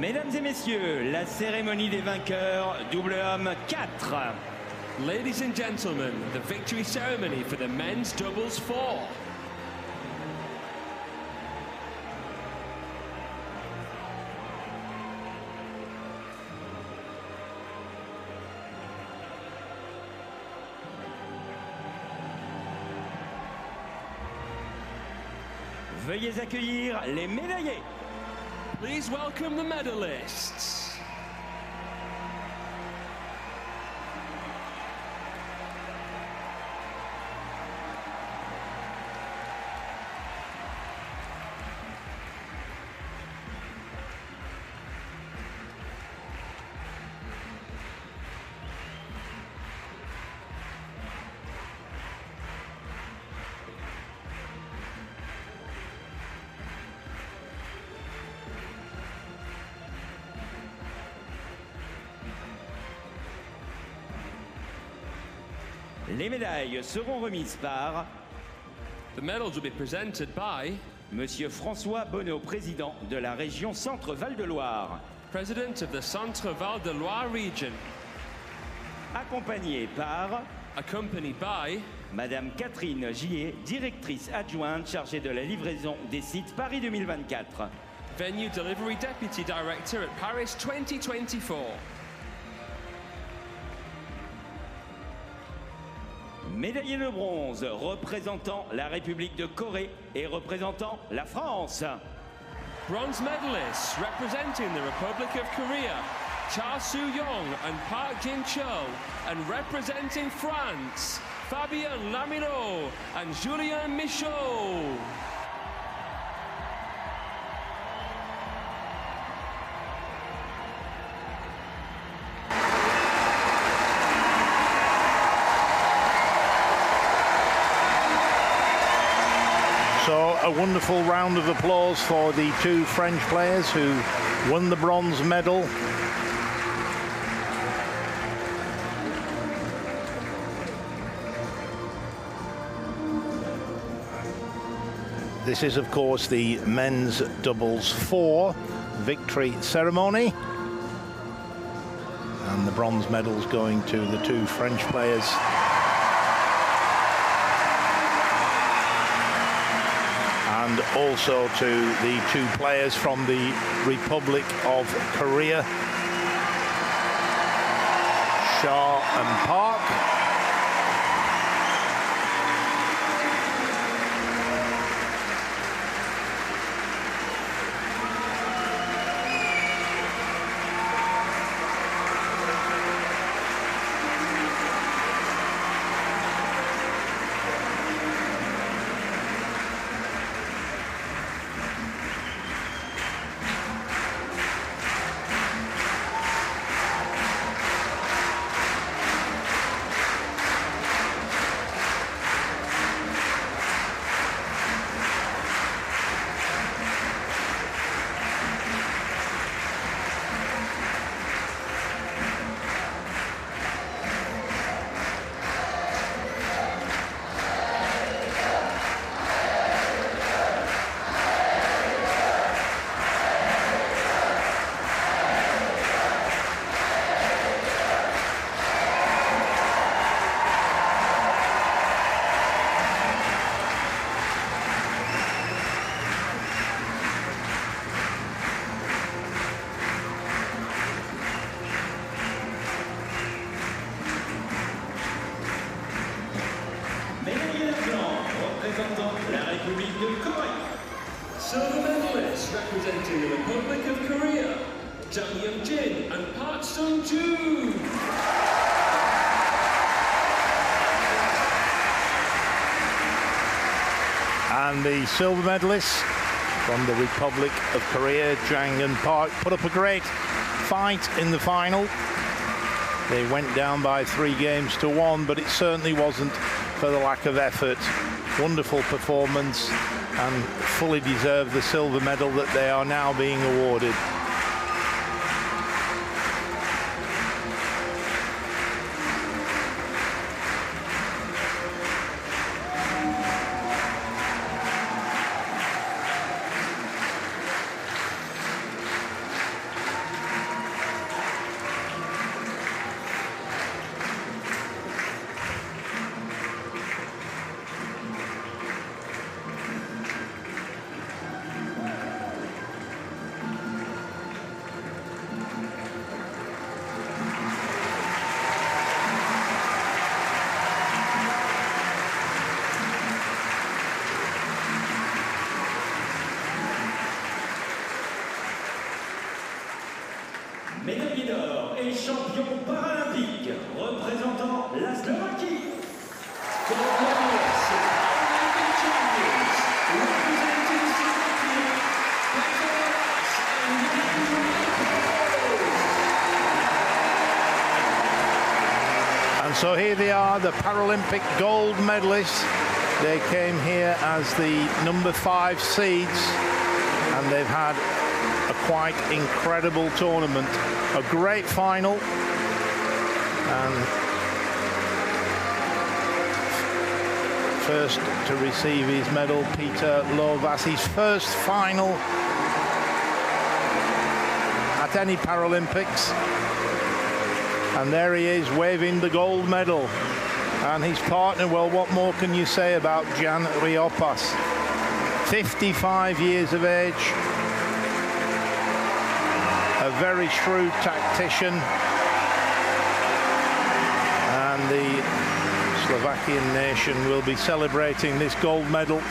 Mesdames et messieurs, la cérémonie des vainqueurs, double homme 4. Ladies and gentlemen, the victory ceremony for the men's doubles 4. Veuillez accueillir les médaillés. Please welcome the medalists. Les médailles seront remises par The medals will be presented by Monsieur François Bonneau, président de la région Centre-Val de Loire, President of the Centre-Val de Loire region, accompagné par accompanied by Madame Catherine Gillet, directrice adjointe chargée de la livraison des sites Paris 2024. Venue Delivery Deputy Director at Paris 2024. Médaillé de bronze représentant la République de Corée et représentant la France. Bronze medalists representing the Republic of Korea, Cha Soo-young and Park Jin-cho, and representing France, Fabien Lamineau and Julien Michaud. So a wonderful round of applause for the two French players who won the bronze medal. This is, of course, the men's doubles 4 victory ceremony. And the bronze medals going to the two French players. And also to the two players from the Republic of Korea, Shah and Park. Silver medalists representing the Republic of Korea, Jang Young-jin and Park Sung-joo. And the silver medalists from the Republic of Korea, Jang and Park, put up a great fight in the final. They went down by 3 games to 1, but it certainly wasn't for the lack of effort. Wonderful performance, and fully deserve the silver medal that they are now being awarded. et champion paralympique représentant la Slovaquie. Gold medalists and Paralympic champions representing Slovakia, And so here they are, the Paralympic gold medalists. They came here as the number 5 seeds, and they've had a quite incredible tournament. A great final. And first to receive his medal, Peter Lovas, his first final at any Paralympics. And there he is, waving the gold medal. And his partner, well, what more can you say about Jan Riopas? 55 years of age, a very shrewd tactician, and the Slovakian nation will be celebrating this gold medal.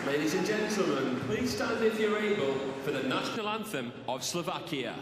Ladies and gentlemen, please stand if you're able for the national anthem of Slovakia.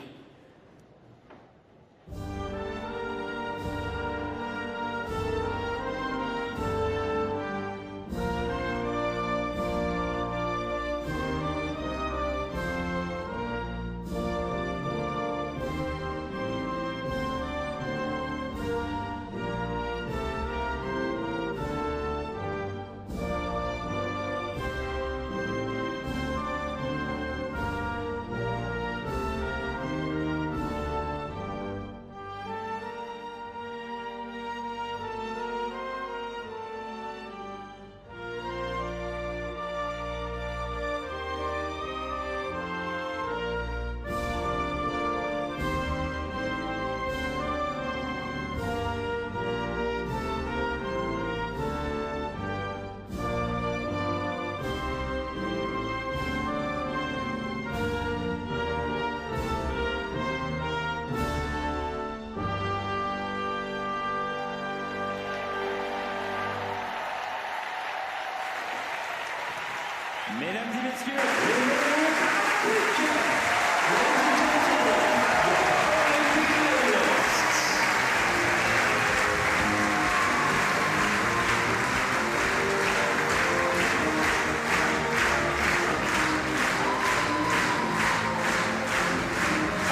Mesdames et messieurs,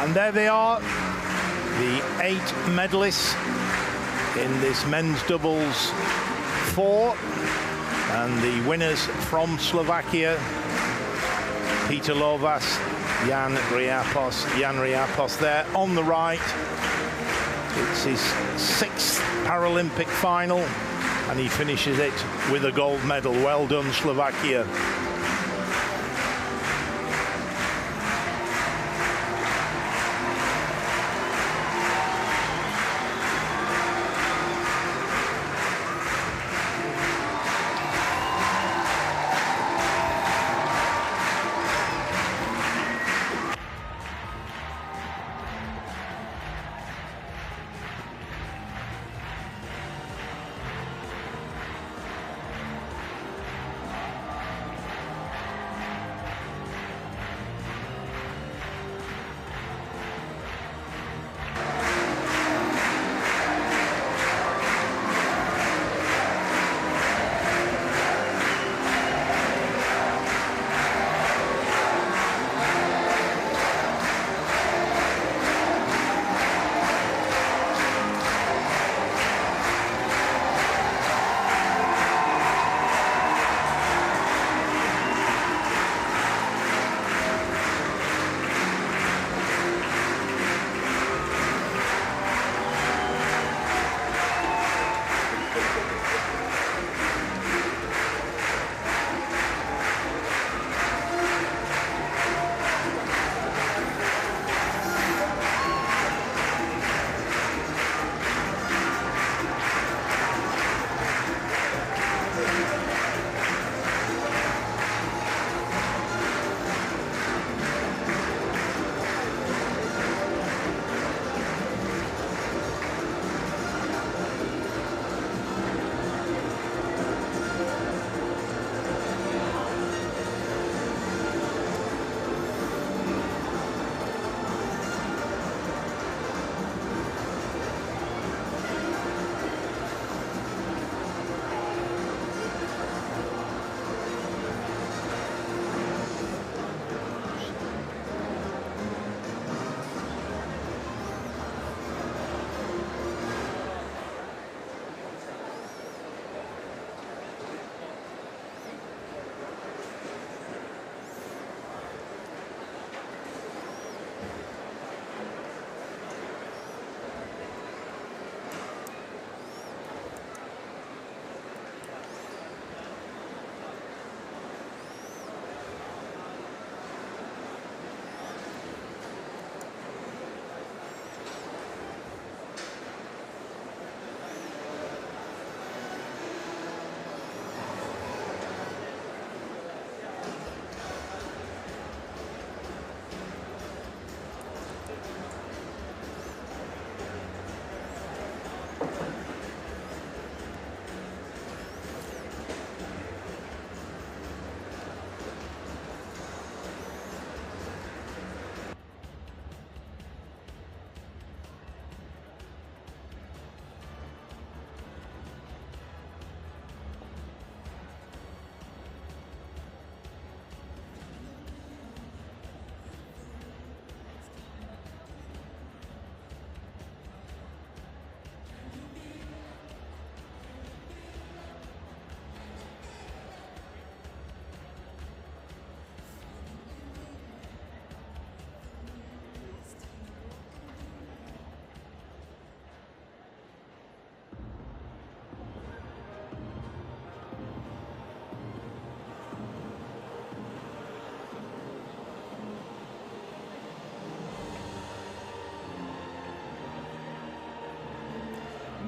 And there they are, the 8 medalists in this men's doubles 4. And the winners from Slovakia, Peter Lovas, Jan Riopas there on the right. It's his 6th Paralympic final, and he finishes it with a gold medal. Well done, Slovakia.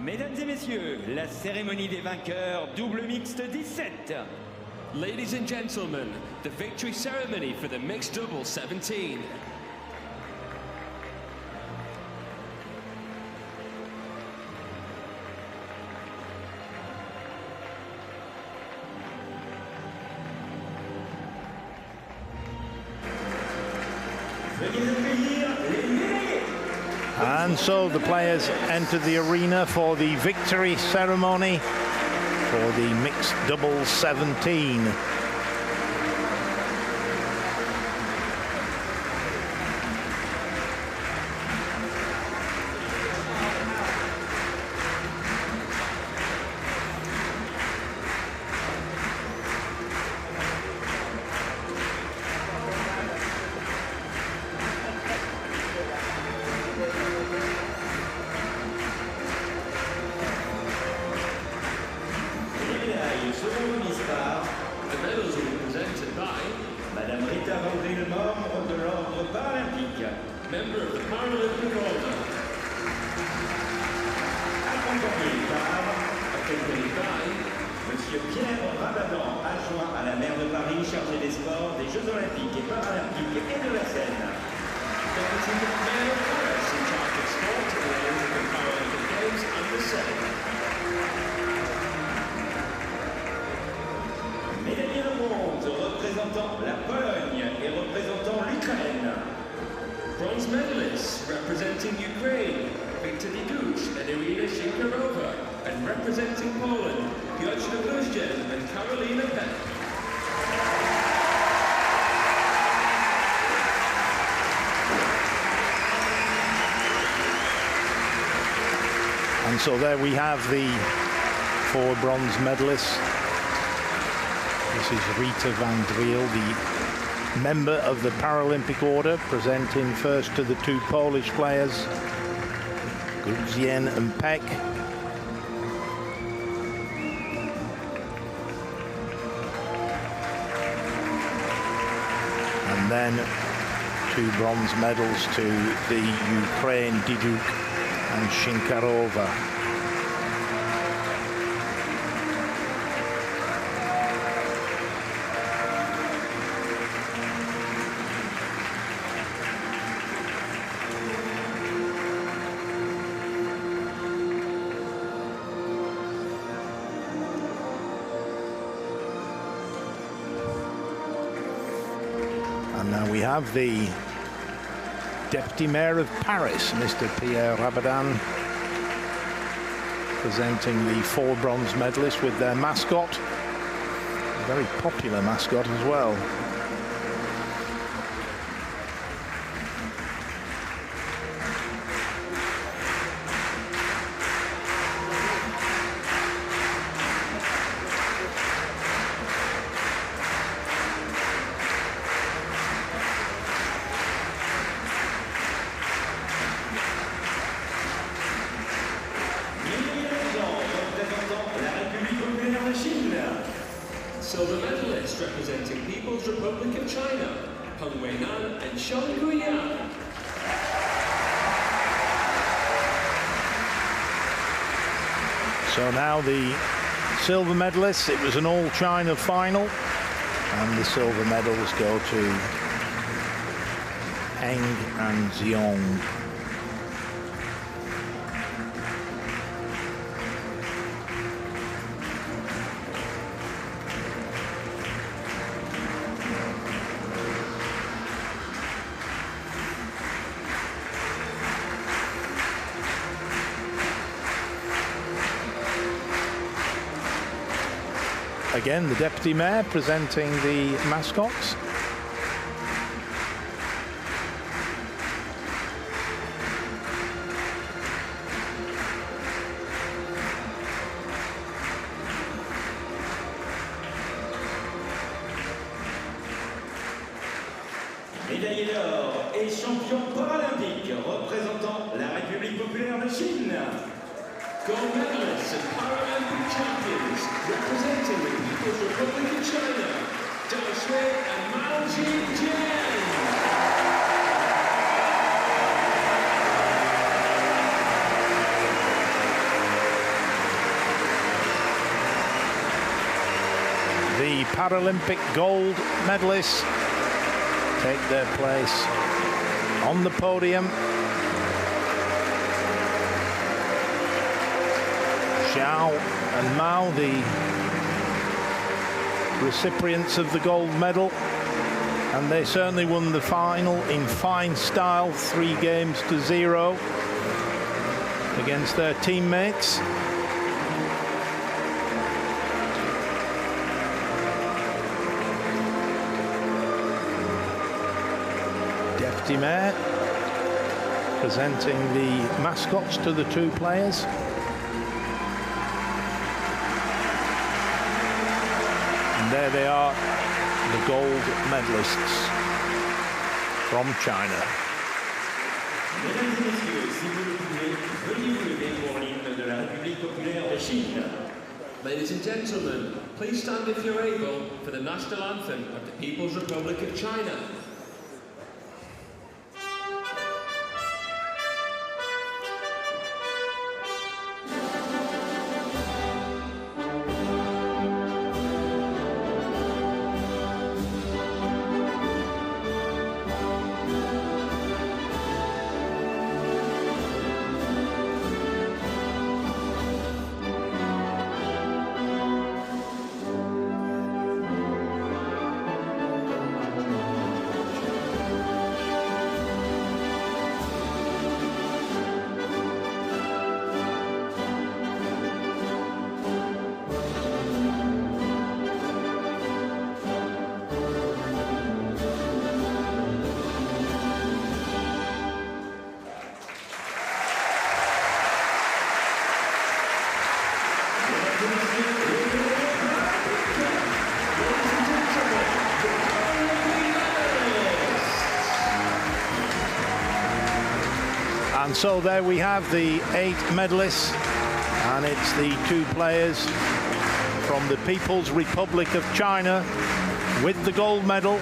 Mesdames et messieurs, la cérémonie des vainqueurs, double mixte 17. Ladies and gentlemen, the victory ceremony for the mixed double 17. And so the players enter the arena for the victory ceremony for the mixed doubles 17. Member of the Paralympic Order. Accompanied by Monsieur Pierre Rabadan, adjoint à la maire de Paris, chargé des sports, des Jeux Olympiques et Paralympiques et de la scène. Deputy Mayor of Paris in charge of sport in the Olympic and Paralympic Games and the Senate. Médaillé de bronze représentant la Pologne et représentant l'Ukraine. Bronze medalists representing Ukraine, Viktor Diduch and Irina Shinkarova, and representing Poland, Piotr Luzhin and Karolina Peck. And so there we have the 4 bronze medalists. This is Rita van Driel, the member of the Paralympic Order, presenting first to the 2 Polish players, Luzhin and Peck. And then 2 bronze medals to the Ukraine, Diduch and Shinkarova. And now we have the Deputy Mayor of Paris, Mr. Pierre Rabadan, presenting the 4 bronze medalists with their mascot, a very popular mascot as well. Silver medalists representing People's Republic of China, Peng Weinan and Xiong Guiyan. So now the silver medalists, it was an all-China final, and the silver medals go to Peng and Xiong. Again, the Deputy Mayor presenting the mascots. Médaillé d'or et champion paralympique représentant la République populaire de Chine. Gold medalists and Paralympic champions representing the People's Republic of China, Zhao Shui and Mao Zedong. the Paralympic gold medalists take their place on the podium. Zhao and Mao, the recipients of the gold medal, and they certainly won the final in fine style, 3-0 against their teammates. Deputy Mayor presenting the mascots to the two players. And there they are, the gold medalists from China. Mesdames et messieurs, si vous le pouvez, veuillez vous lever pour l'hymne de la République populaire de Chine. Ladies and gentlemen, please stand if you're able for the national anthem of the People's Republic of China. And so there we have the 8 medalists, and it's the 2 players from the People's Republic of China with the gold medal.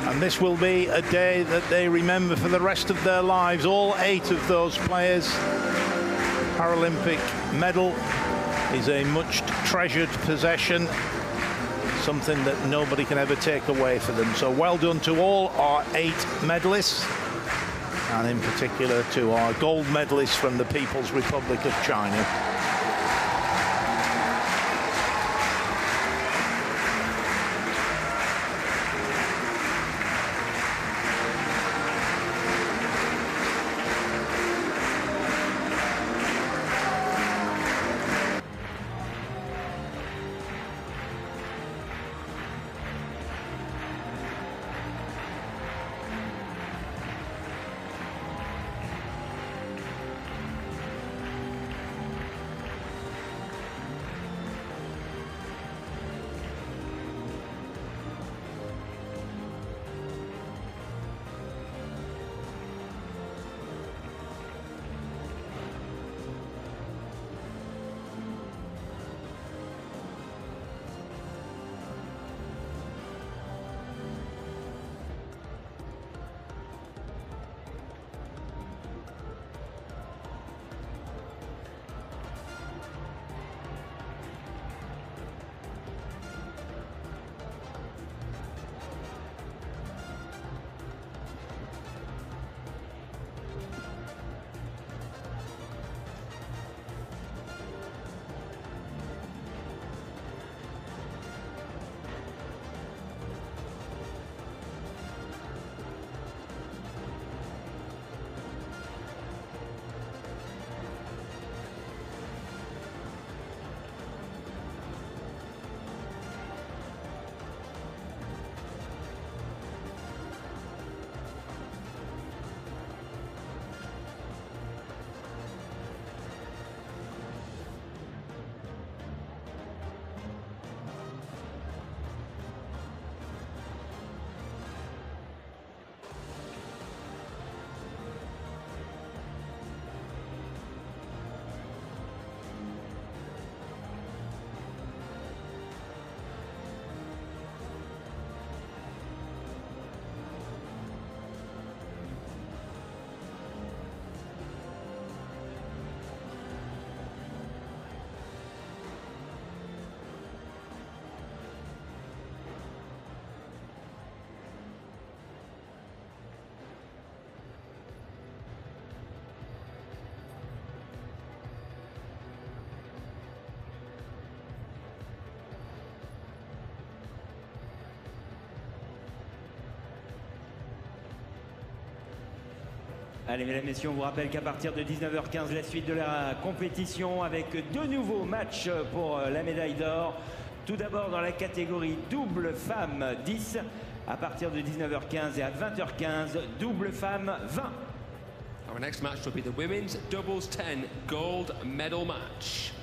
And this will be a day that they remember for the rest of their lives. All 8 of those players. Paralympic medal is a much treasured possession, something that nobody can ever take away from them. So well done to all our 8 medalists, and in particular to our gold medalists from the People's Republic of China. Allez, mesdames, messieurs, on vous rappelle qu'à partir de 19h15, la suite de la compétition avec deux nouveaux matchs pour la médaille d'or. Tout d'abord dans la catégorie double femme 10, à partir de 19h15 et à 20h15, double femme 20. Our next match will be the women's doubles 10 gold medal match.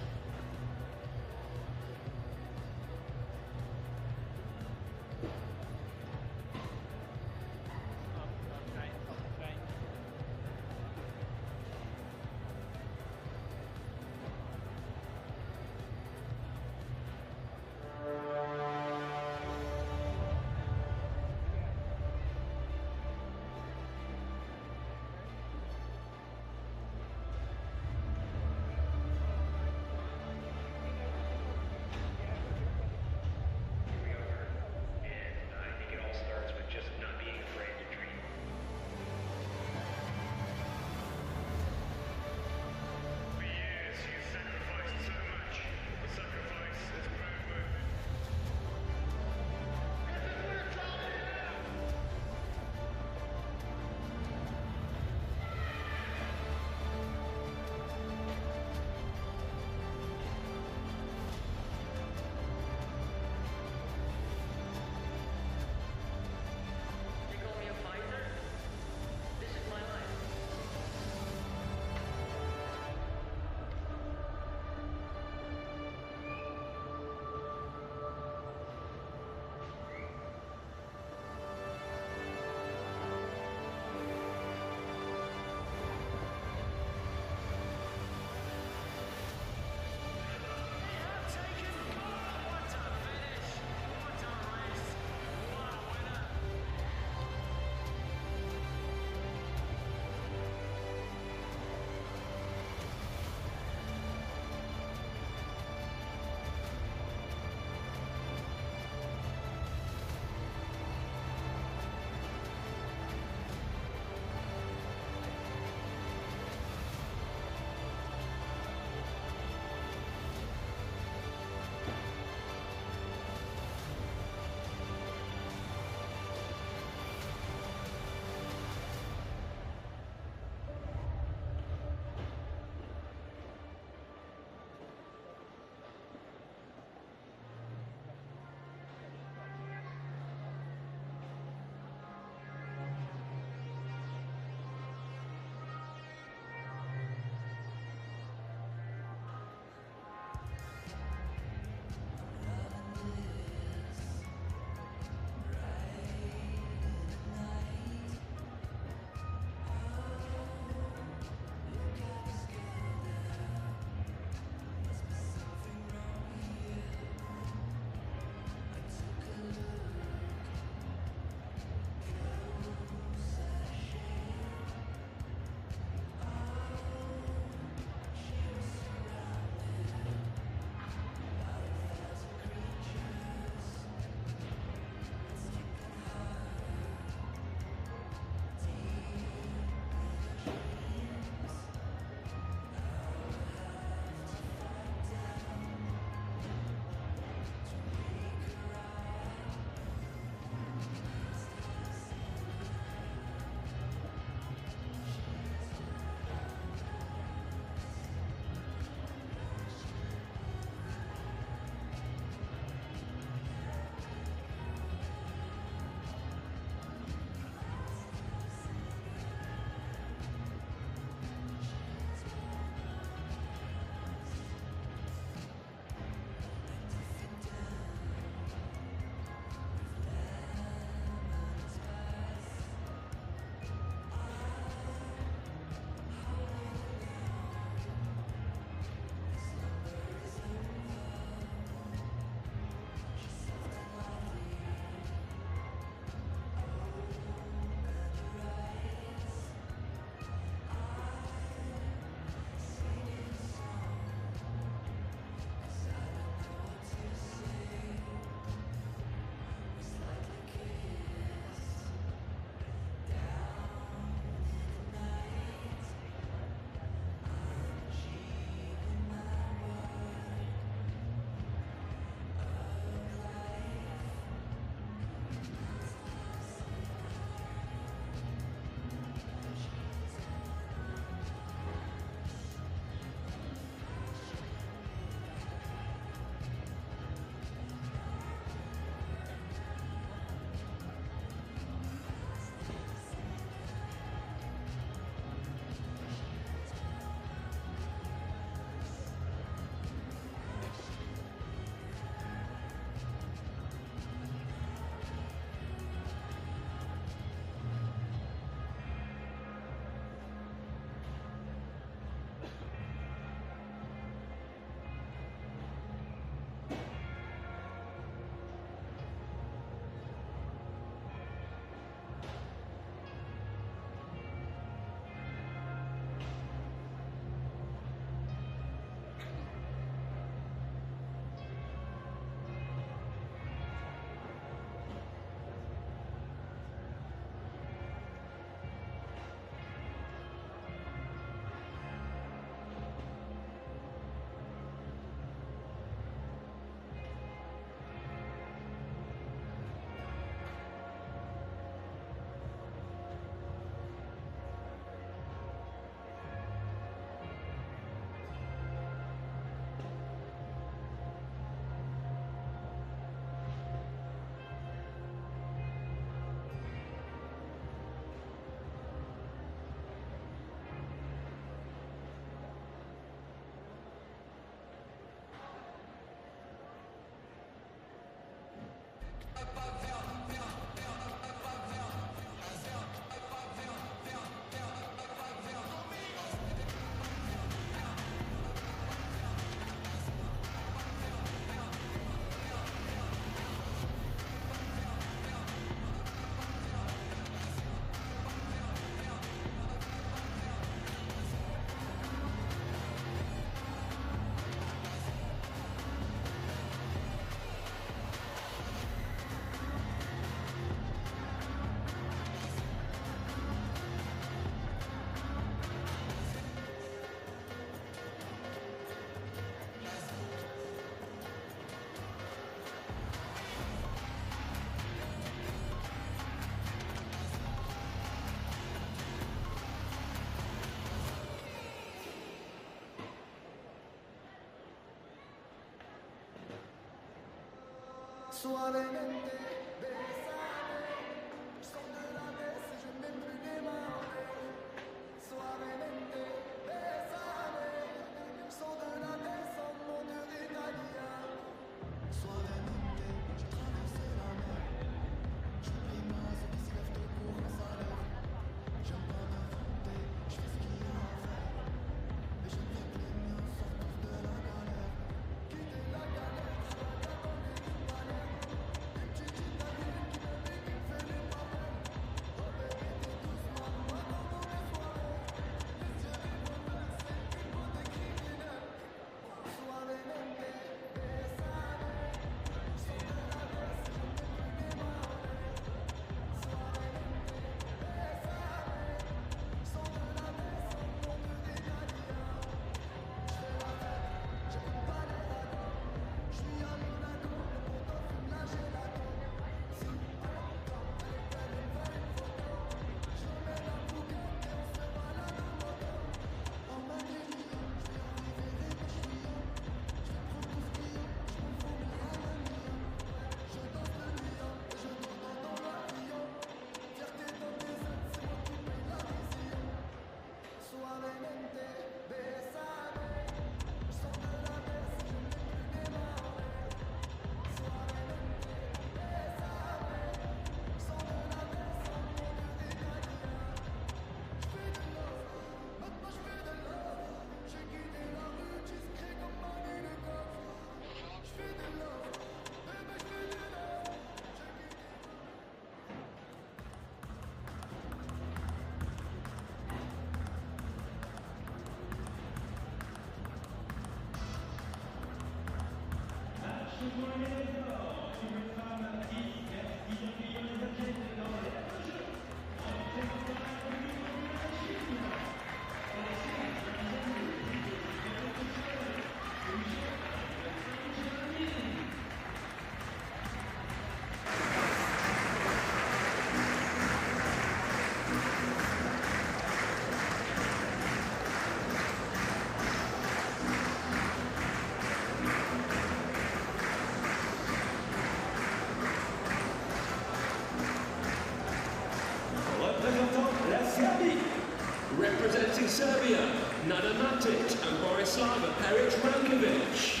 Representing Serbia, Nada Matic and Borislava Peric-Rankovic.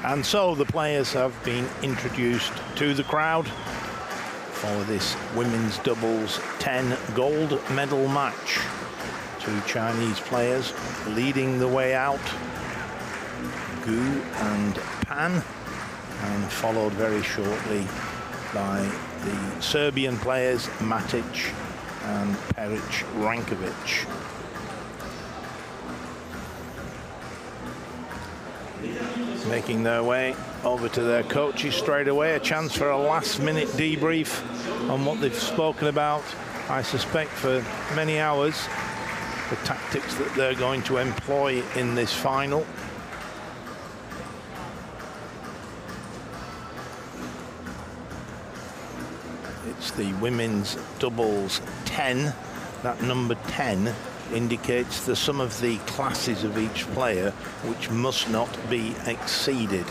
And so the players have been introduced to the crowd for this women's doubles 10 gold medal match. Two Chinese players leading the way out, Gu and Pan, and followed very shortly by the Serbian players Matic and Peric-Rankovic. Making their way over to their coaches straight away, a chance for a last-minute debrief on what they've spoken about, I suspect, for many hours. The tactics that they're going to employ in this final. It's the women's doubles 10. That number 10 indicates the sum of the classes of each player, which must not be exceeded.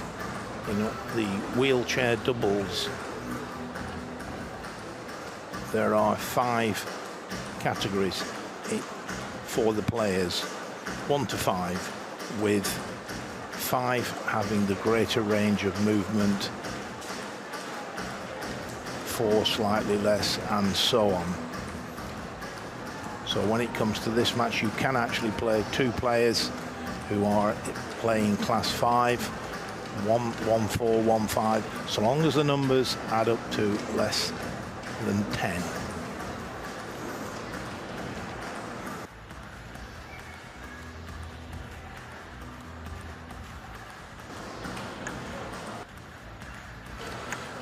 In the wheelchair doubles, there are 5 categories for the players, 1 to 5, with 5 having the greater range of movement, 4 slightly less, and so on. So when it comes to this match, you can actually play 2 players who are playing class 5, 1 4, 1 5, so long as the numbers add up to less than 10.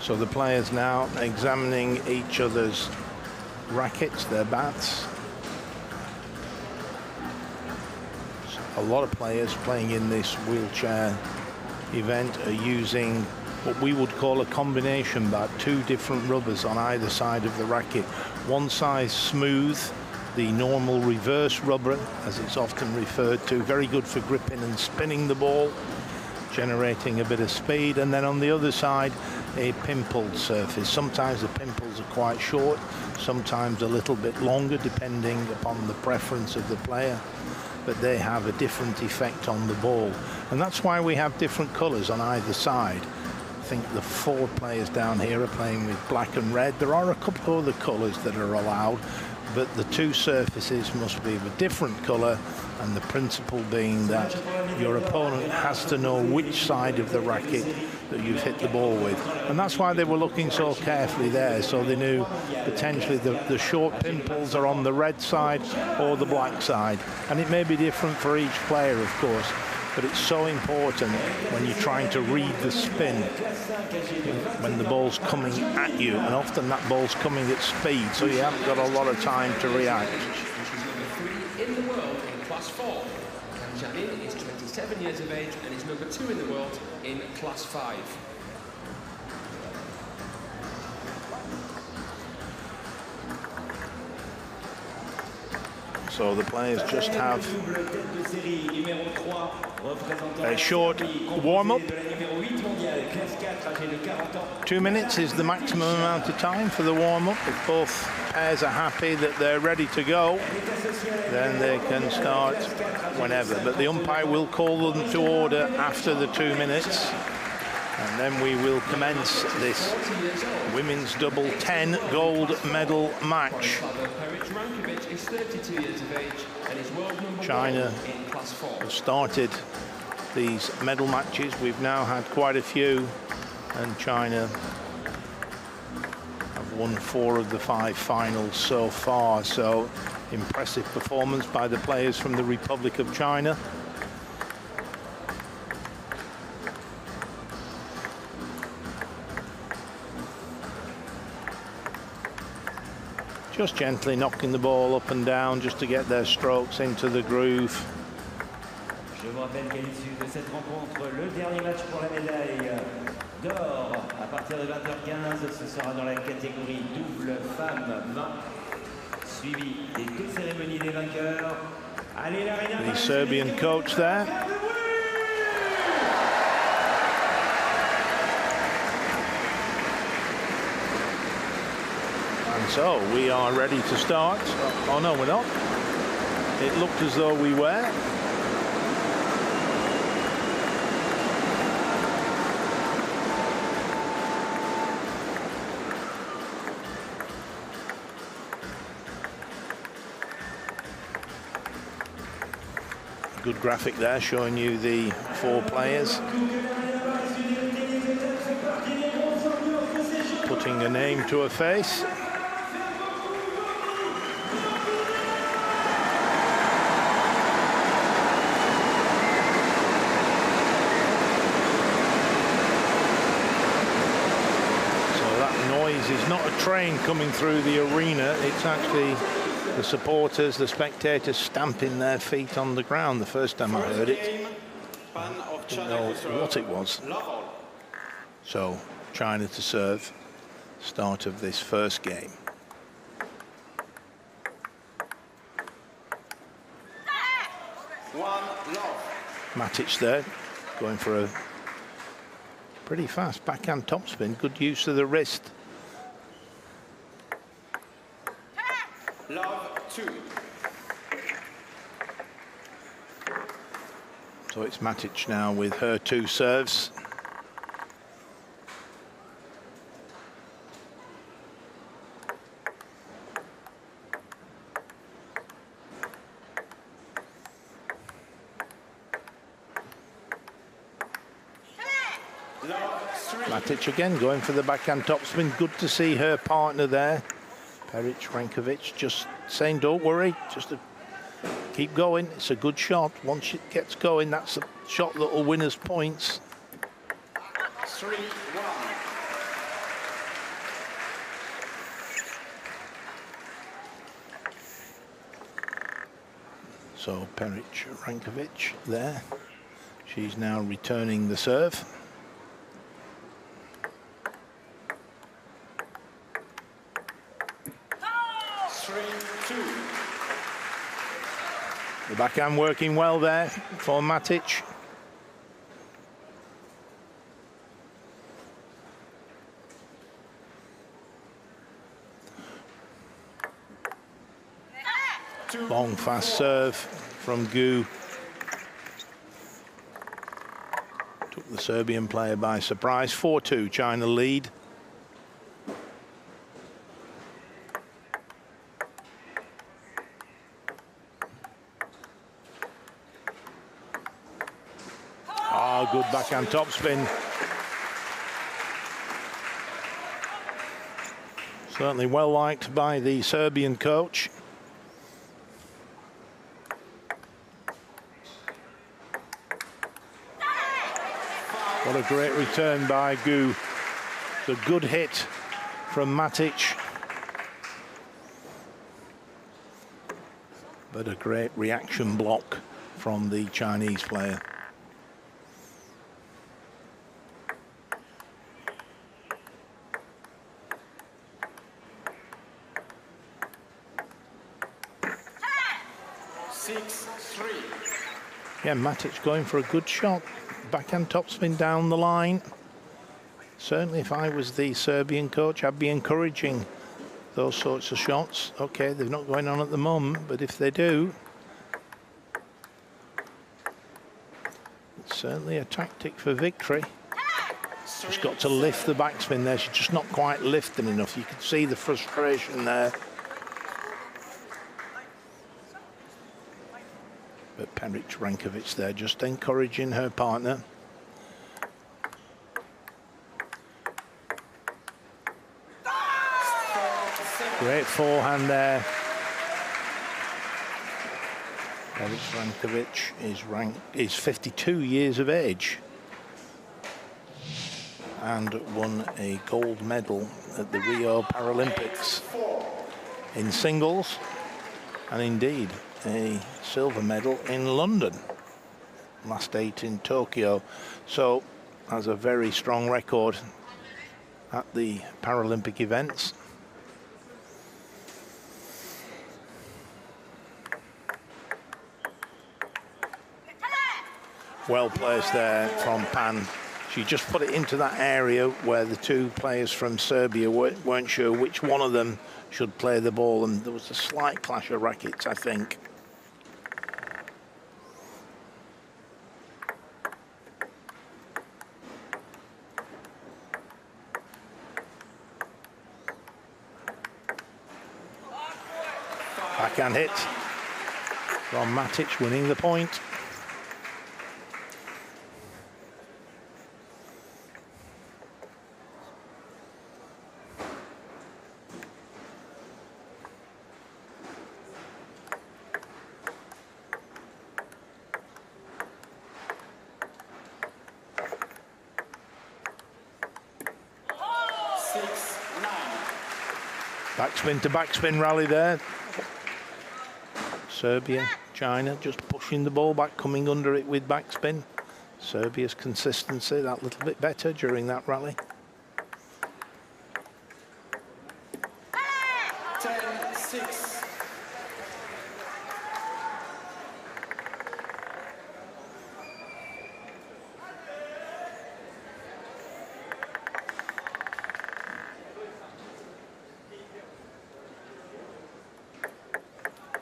So the players now examining each other's rackets, their bats. A lot of players playing in this wheelchair event are using what we would call a combination bat, 2 different rubbers on either side of the racket. One side smooth, the normal reverse rubber, as it's often referred to, very good for gripping and spinning the ball, generating a bit of speed. And then on the other side, a pimpled surface. Sometimes the pimples are quite short, sometimes a little bit longer, depending upon the preference of the player, but they have a different effect on the ball. And that's why we have different colors on either side. I think the 4 players down here are playing with black and red. There are a couple of other colors that are allowed, but the 2 surfaces must be of a different color, and the principle being that your opponent has to know which side of the racket that you've hit the ball with. And that's why they were looking so carefully there, so they knew potentially the short pimples are on the red side or the black side. And it may be different for each player, of course, but it's so important when you're trying to read the spin, when the ball's coming at you, and often that ball's coming at speed, so you haven't got a lot of time to react. She's number 3 in the world in Class 4. Kang Jiamin is 27 years of age and is number 2 in the world in Class 5. So the players just have a short warm-up. 2 minutes is the maximum amount of time for the warm-up. If both pairs are happy that they're ready to go, then they can start whenever. But the umpire will call them to order after the 2 minutes. And then we will commence this women's double 10 gold medal match. China have started these medal matches. We've now had quite a few, and China have won 4 of the 5 finals so far. So impressive performance by the players from the Republic of China. Just gently knocking the ball up and down just to get their strokes into the groove. Je vous rappelle qu'à l'issue de cette rencontre, le dernier match pour la médaille d'or à partir de 20h15, ce sera dans la catégorie double femmes 20, suivi des 2 cérémonies des vainqueurs. Allez, l'arena. The Serbian coach there. So we are ready to start. Oh no, we're not. It looked as though we were. Good graphic there showing you the 4 players. Putting a name to a face. Is not a train coming through the arena, it's actually the supporters, the spectators stamping their feet on the ground. The first time I heard it, I didn't know what it was. So China to serve, start of this first game. Matic there, going for a pretty fast backhand topspin, good use of the wrist. Love 2. So it's Matic now with her 2 serves. Matic again going for the backhand topspin. Good to see her partner there, Peric Rankovic, just saying don't worry, just keep going. It's a good shot. Once it gets going, that's a shot that will win us points. 3-1. So Peric Rankovic there. She's now returning the serve. backhand working well there for Matic. Long fast serve from Gu. Took the Serbian player by surprise. 4-2 China lead. Good backhand topspin. Certainly well liked by the Serbian coach. What a great return by Gu. It's a good hit from Matic. But a great reaction block from the Chinese player. Yeah, Matic going for a good shot. Backhand topspin down the line. Certainly if I was the Serbian coach, I'd be encouraging those sorts of shots. Okay, they're not going on at the moment, but if they do, it's certainly a tactic for victory. She's got to lift the backspin there. She's just not quite lifting enough. You can see the frustration there. But Peric Rankovic there just encouraging her partner. Great forehand there. Peric Rankovic is 52 years of age and won a gold medal at the Rio Paralympics in singles, and indeed a silver medal in London, last 8 in Tokyo. So has a very strong record at the Paralympic events. Well placed there from Pan. She just put it into that area where the two players from Serbia weren't sure which one of them should play the ball, and there was a slight clash of rackets, I think. Backhand hit from Matic, winning the point. Backspin to backspin rally there. Serbia, China just pushing the ball back, coming under it with backspin. Serbia's consistency that little bit better during that rally.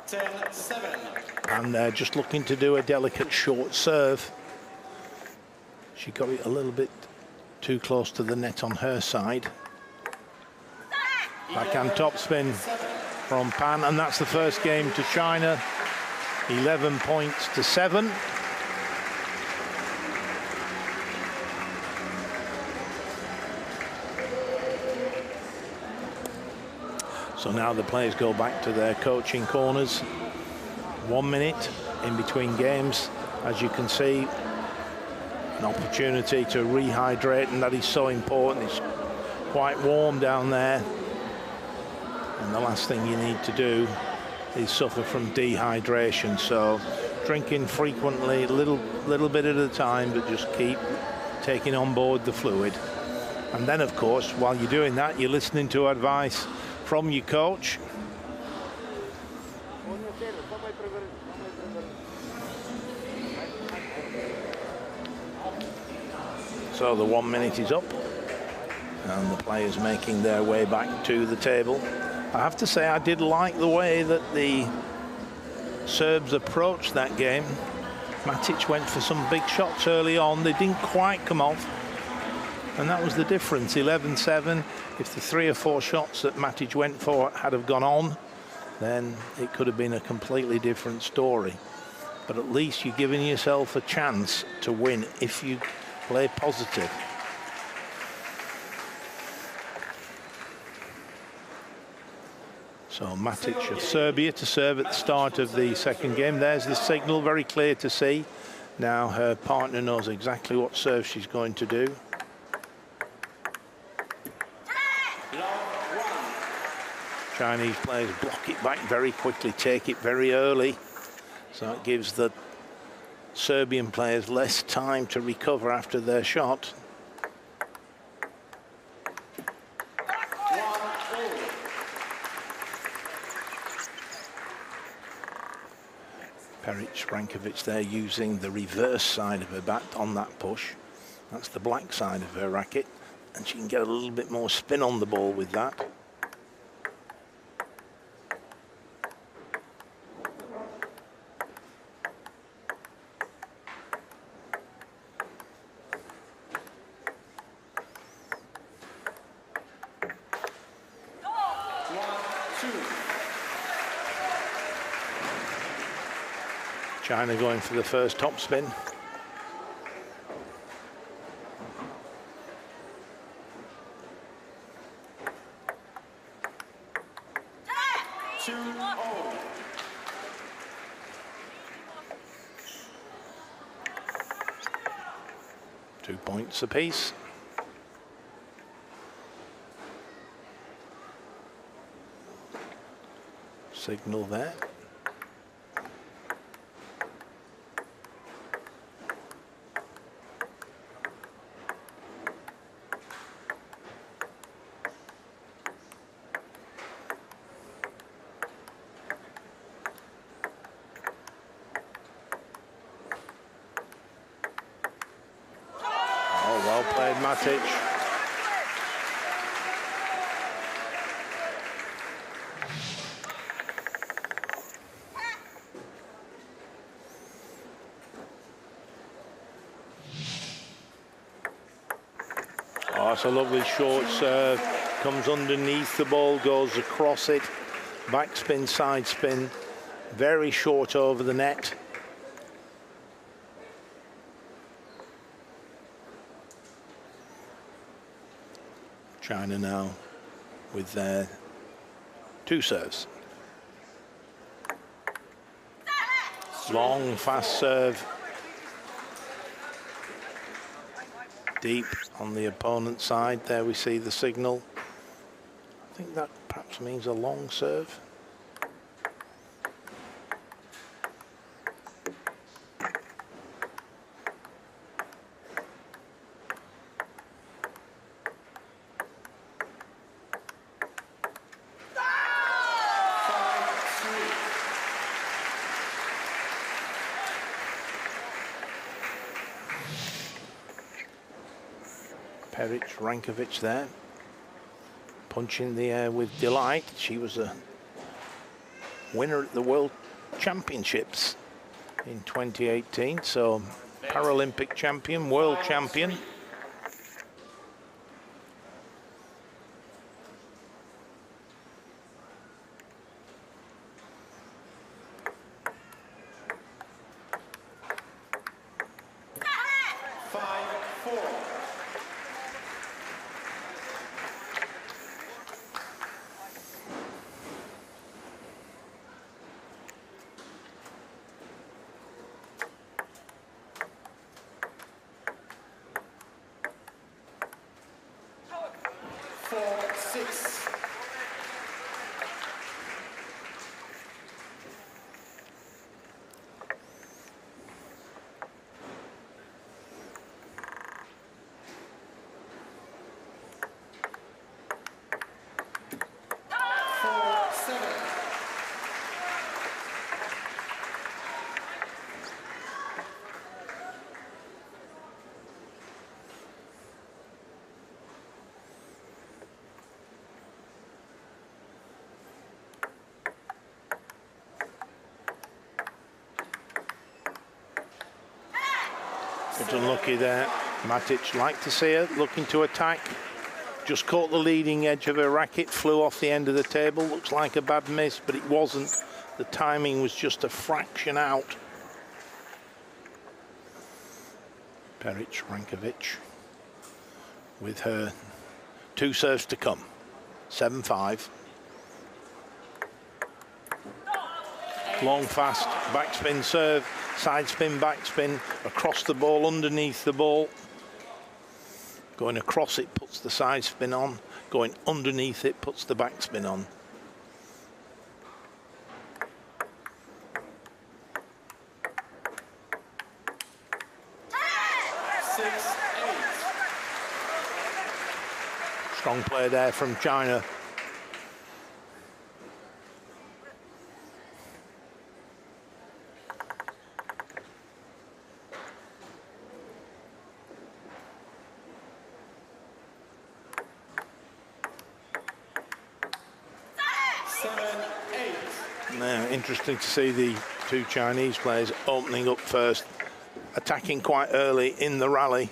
10-6. And they're just looking to do a delicate short serve. She got it a little bit too close to the net on her side. Backhand topspin from Pan, and that's the first game to China. 11 points to 7. So now the players go back to their coaching corners. 1 minute in between games. As you can see, an opportunity to rehydrate, and that is so important. It's quite warm down there, and the last thing you need to do is suffer from dehydration. So drinking frequently, a little bit at a time, but just keep taking on board the fluid. And then of course, while you're doing that, you're listening to advice from your coach. So the 1 minute is up, and the players making their way back to the table. I have to say, I did like the way that the Serbs approached that game. Matic went for some big shots early on. They didn't quite come off, and that was the difference. 11-7. If the 3 or 4 shots that Matic went for had have gone on, then it could have been a completely different story. But at least you're giving yourself a chance to win if you play positive. So Matic of Serbia to serve at the start of the second game. There's the signal, very clear to see. Now her partner knows exactly what serve she's going to do. Chinese players block it back very quickly, take it very early. So it gives the Serbian players less time to recover after their shot. Rankovic there using the reverse side of her bat on that push. That's the black side of her racket, and she can get a little bit more spin on the ball with that. China going for the first top spin. Two points apiece. Signal there. Matic. Oh, it's a lovely short serve. Comes underneath the ball, goes across it. Backspin, side spin. Very short over the net. China now with their 2 serves. Long, fast serve. Deep on the opponent's side. There we see the signal. I think that perhaps means a long serve. Rankovic there, punching the air with delight. She was a winner at the World Championships in 2018, so Paralympic champion, world champion. Bit unlucky there. Matic, like to see her looking to attack. Just caught the leading edge of her racket, flew off the end of the table. Looks like a bad miss, but it wasn't. The timing was just a fraction out. Peric Rankovic with her 2 serves to come. 7-5. Long, fast backspin serve, side spin, backspin, across the ball, underneath the ball. Going across it puts the side spin on, going underneath it puts the backspin on. Strong play there from China. Now, interesting to see the 2 Chinese players opening up first, attacking quite early in the rally.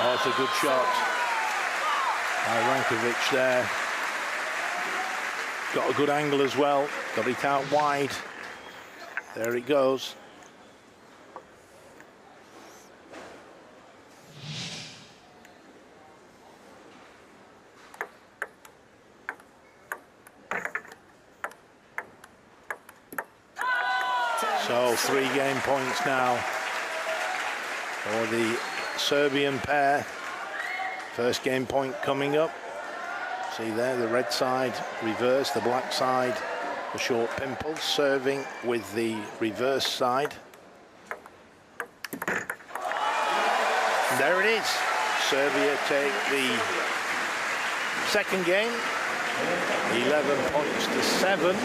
Oh, it's a good shot by Rankovic there. Got a good angle as well, got it out wide. There it goes. So 3 game points now for the Serbian pair. First game point coming up. See there, the red side reverse, the black side the short pimple, serving with the reverse side. And there it is. Serbia take the second game, 11 points to 7.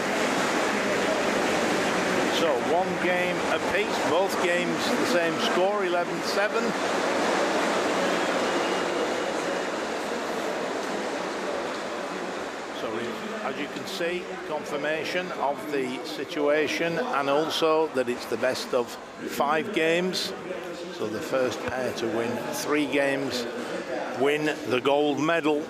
So 1 game apiece, both games the same score, 11-7. As you can see, confirmation of the situation, and also that it's the best of 5 games. So the first pair to win 3 games win the gold medal.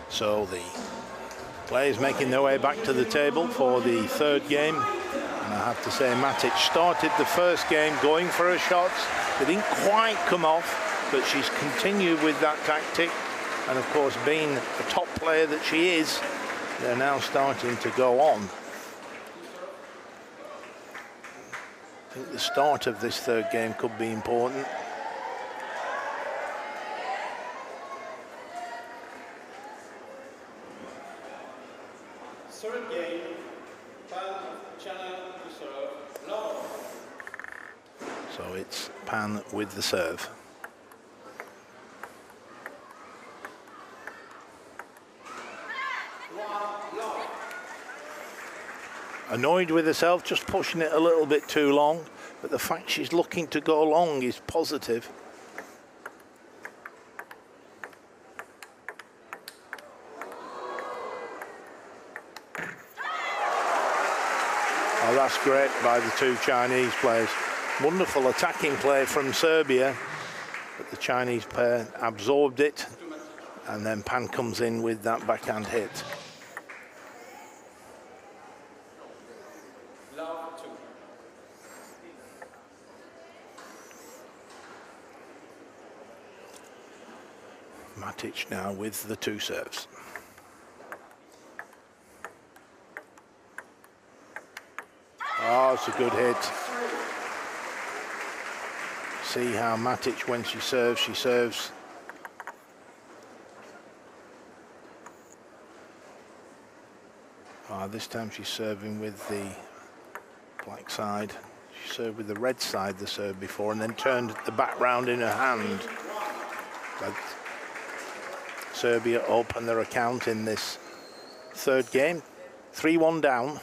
So the players making their way back to the table for the third game. And I have to say, Matic started the first game going for her shots. They didn't quite come off, but she's continued with that tactic. And of course, being the top player that she is, they're now starting to go on. I think the start of this third game could be important. Third game, China to serve, love. So it's Pan with the serve. Annoyed with herself, just pushing it a little bit too long, but the fact she's looking to go long is positive. Oh, that's great by the 2 Chinese players. Wonderful attacking play from Serbia, but the Chinese pair absorbed it, and then Pan comes in with that backhand hit. Matic now with the 2 serves. Oh, it's a good hit. See how Matic, when she serves. This time she's serving with the black side. She served with the red side the serve before and then turned the back round in her hand. But Serbia open their account in this third game. 3-1 down.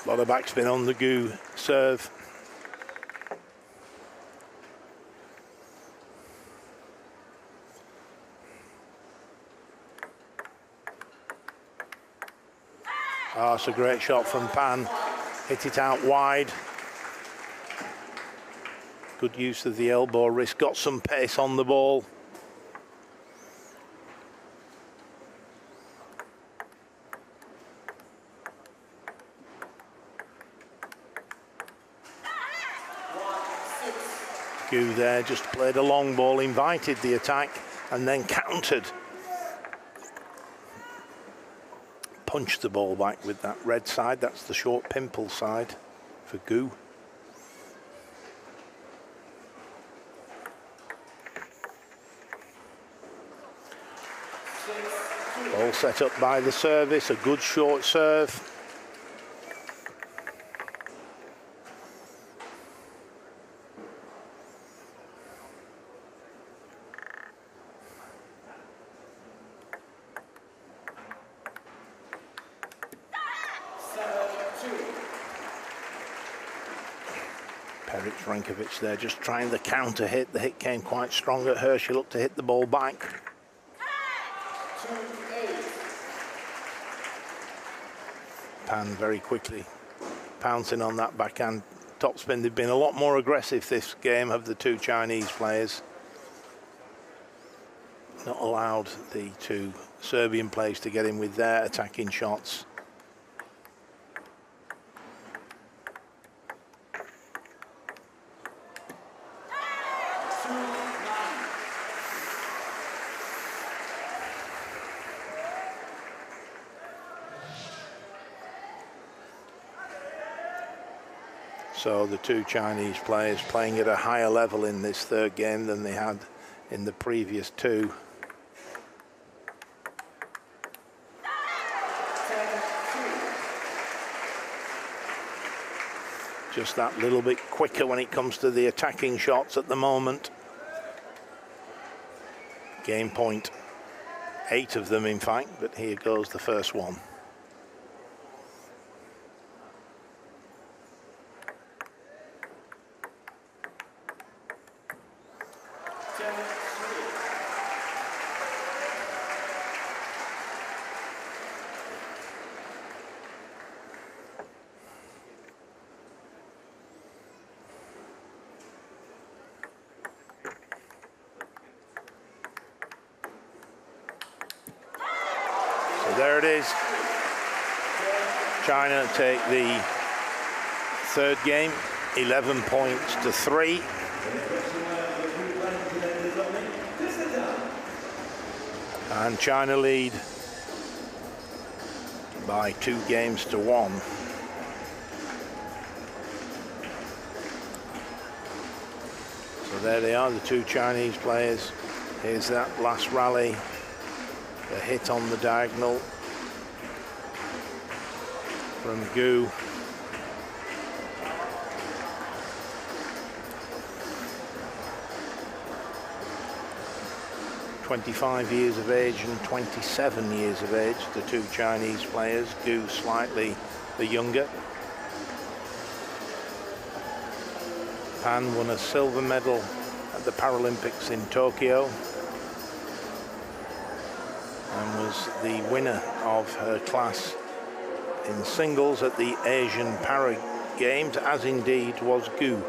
A lot of backspin on the Gu serve. Oh, it's a great shot from Pan. Hit it out wide. Good use of the elbow wrist. Got some pace on the ball. Gu there just played a long ball, invited the attack and then countered. Punched the ball back with that red side. That's the short pimple side for Gu. Ball set up by the service, a good short serve. Rankovic there just trying the counter hit. The hit came quite strong at her. She looked to hit the ball back. Pan very quickly pouncing on that backhand topspin. They've been a lot more aggressive this game of the two Chinese players. Not allowed the two Serbian players to get in with their attacking shots. So the two Chinese players playing at a higher level in this third game than they had in the previous two. Just that little bit quicker when it comes to the attacking shots at the moment. Game point, 8 of them in fact, but here goes the first one. There it is. China take the third game, 11 points to 3. And China lead by 2 games to 1. So there they are, the two Chinese players. Here's that last rally. A hit on the diagonal from Gu. "25 years of age and 27 years of age, the two Chinese players. Gu slightly the younger. Pan won a silver medal at the Paralympics in Tokyo and was the winner of her class in singles at the Asian Para Games, as indeed was Gu.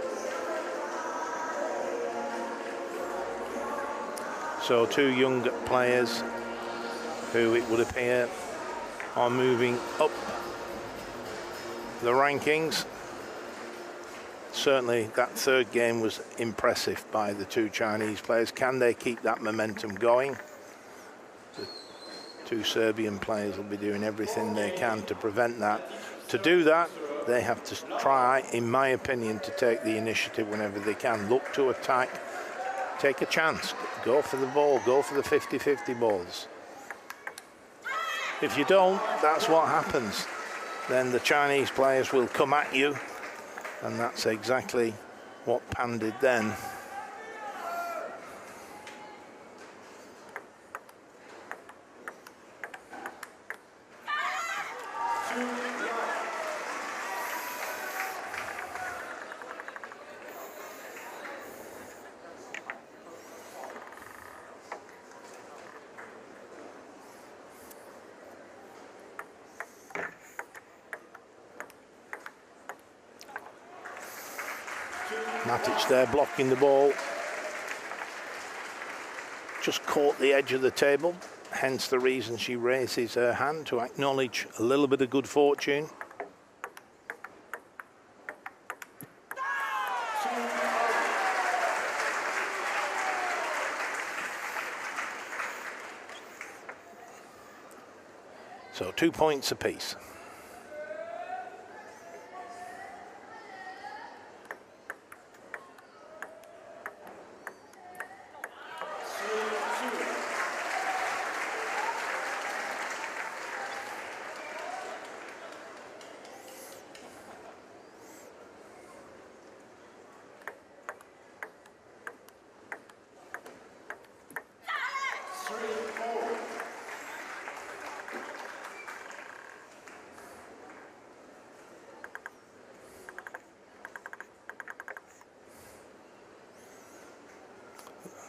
So two young players who, it would appear, are moving up the rankings. certainly that third game was impressive by the two Chinese players. Can they keep that momentum going? The two Serbian players will be doing everything they can to prevent that. To do that, they have to try, in my opinion, to take the initiative whenever they can. Look to attack, take a chance, go for the ball, go for the 50-50 balls. If you don't, that's what happens. Then the Chinese players will come at you, and that's exactly what Pan did then. Matic there blocking the ball. Just caught the edge of the table, hence the reason she raises her hand to acknowledge a little bit of good fortune. So 2 points apiece.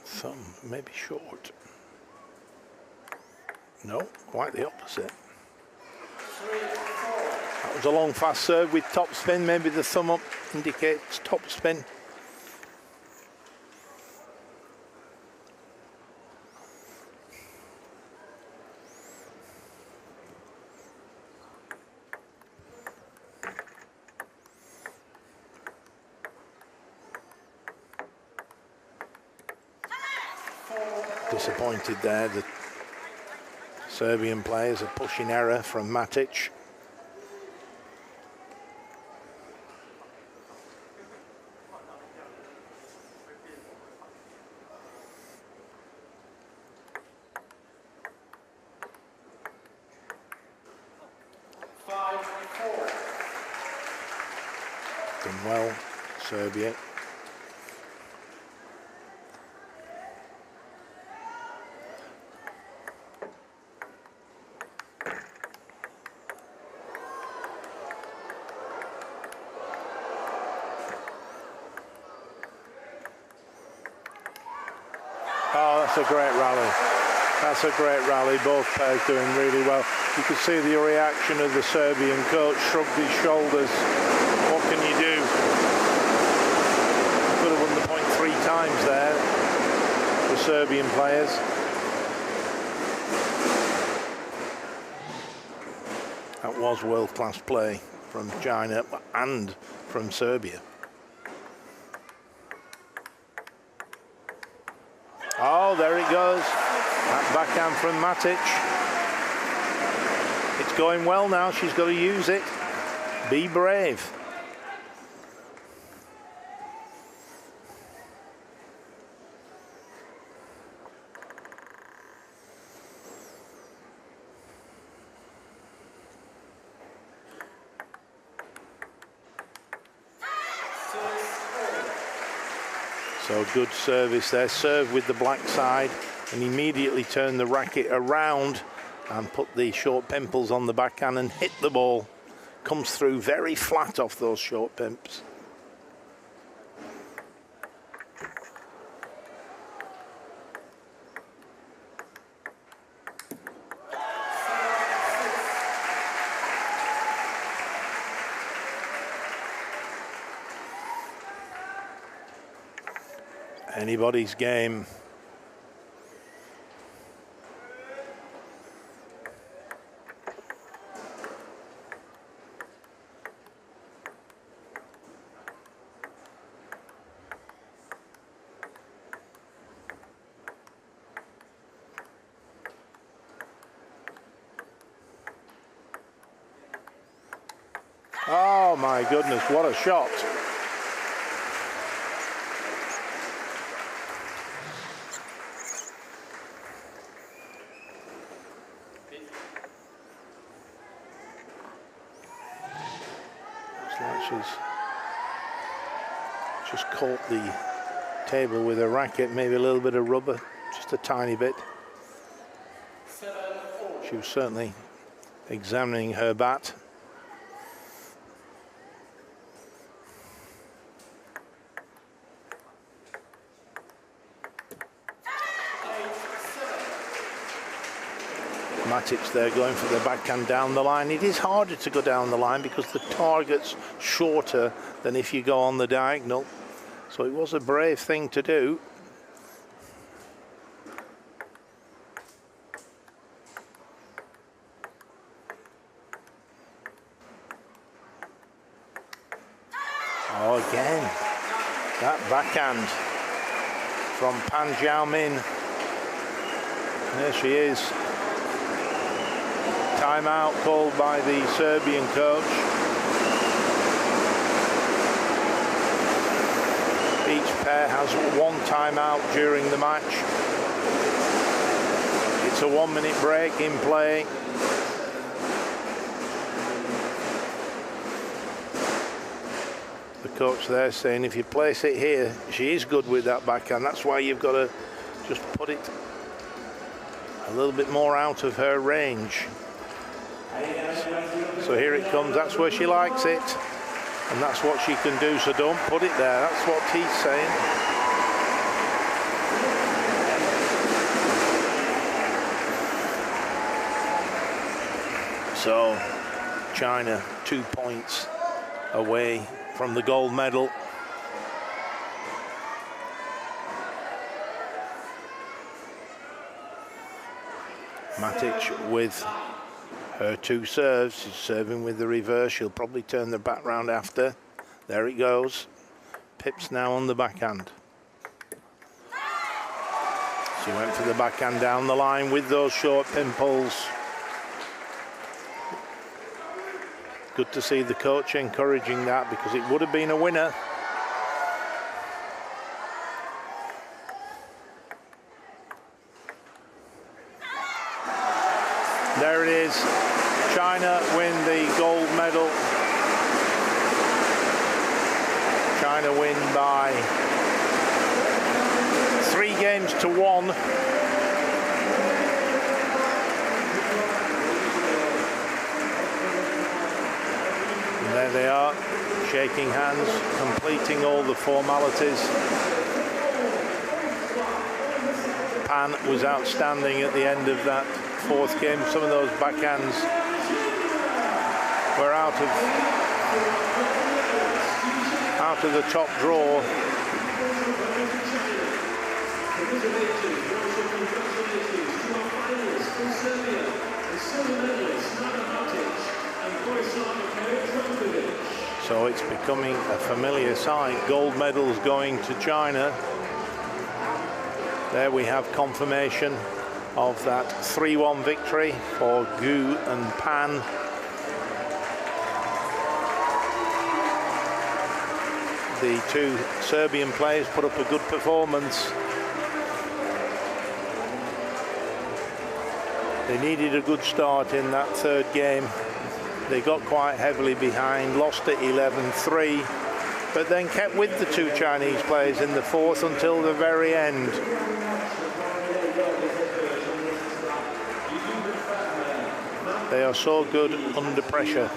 Some maybe short. No, quite the opposite. That was a long fast serve with top spin. Maybe the thumb up indicates top spin. Disappointed there. The Serbian players, a pushing error from Matic. Done well, Serbia. Oh, that's a great rally. That's a great rally. Both pairs doing really well. You could see the reaction of the Serbian coach, shrugged his shoulders. What can you do? You could have won the point 3 times there, the Serbian players. That was world-class play from China and from Serbia. Oh, there it goes. That backhand from Matic. It's going well now. She's got to use it. Be brave. So good service there, serve with the black side and immediately turn the racket around and put the short pimples on the backhand and hit the ball. Comes through very flat off those short pimps. Anybody's game. Oh my goodness, what a shot. Looks like she's just caught the table with a racket, maybe a little bit of rubber, just a tiny bit. She was certainly examining her bat. Matic there going for the backhand down the line. It is harder to go down the line because the target's shorter than if you go on the diagonal. So it was a brave thing to do. Oh, again, that backhand from Pan Jiaomin. There she is. Timeout called by the Serbian coach. Each pair has one timeout during the match. It's a 1 minute break in play. The coach there saying if you place it here, she is good with that backhand. That's why you've got to just put it a little bit more out of her range. So here it comes, that's where she likes it, and that's what she can do, so don't put it there. That's what he's saying. So China 2 points away from the gold medal. Matic with her 2 serves. She's serving with the reverse. She'll probably turn the bat round after. There it goes. Pips now on the backhand. She went for the backhand down the line with those short pimples. Good to see the coach encouraging that because it would have been a winner. There it is. China win the gold medal. China win by 3 games to 1. And there they are, shaking hands, completing all the formalities. Pan was outstanding at the end of that 4th game. Some of those backhands were out of the top draw. So it's becoming a familiar sight. Gold medals going to China. There we have confirmation of that 3-1 victory for Gu and Pan. The 2 Serbian players put up a good performance. They needed a good start in that 3rd game. They got quite heavily behind, lost at 11-3, but then kept with the 2 Chinese players in the 4th until the very end. They are so good under pressure.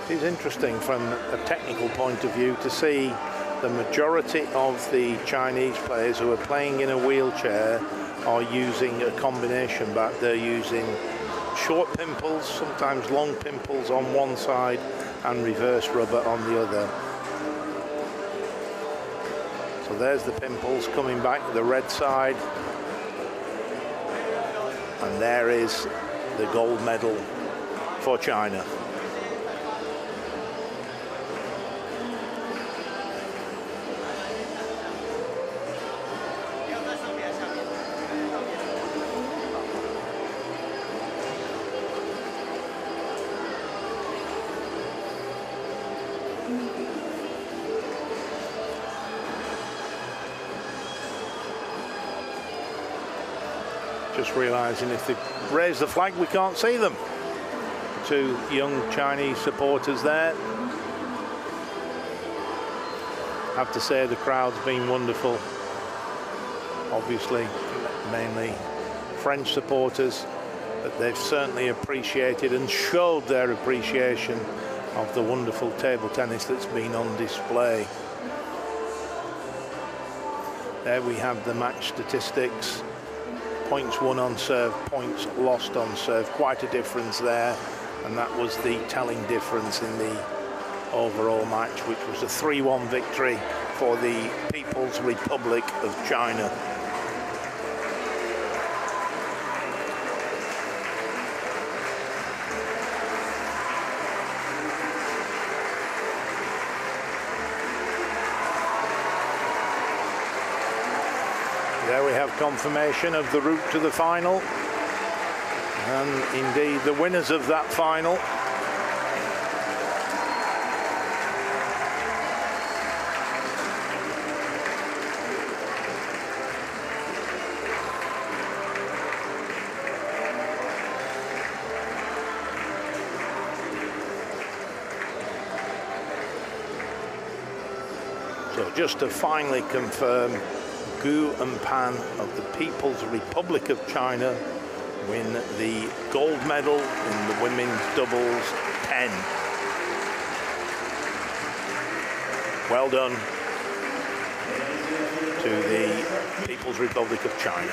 It's interesting from a technical point of view to see the majority of the Chinese players who are playing in a wheelchair are using a combination bat. They're using short pimples, sometimes long pimples on one side and reverse rubber on the other. So there's the pimples coming back to the red side. And there is the gold medal for China. Just realizing if they raise the flag, we can't see them. Two young Chinese supporters there. Have to say the crowd's been wonderful. Obviously, mainly French supporters, but they've certainly appreciated and showed their appreciation of the wonderful table tennis that's been on display. There we have the match statistics. Points won on serve, points lost on serve. Quite a difference there, and that was the telling difference in the overall match, which was a 3-1 victory for the People's Republic of China. There we have confirmation of the route to the final, and indeed the winners of that final. So just to finally confirm, Gu and Pan of the People's Republic of China win the gold medal in the women's doubles 10. Well done to the People's Republic of China.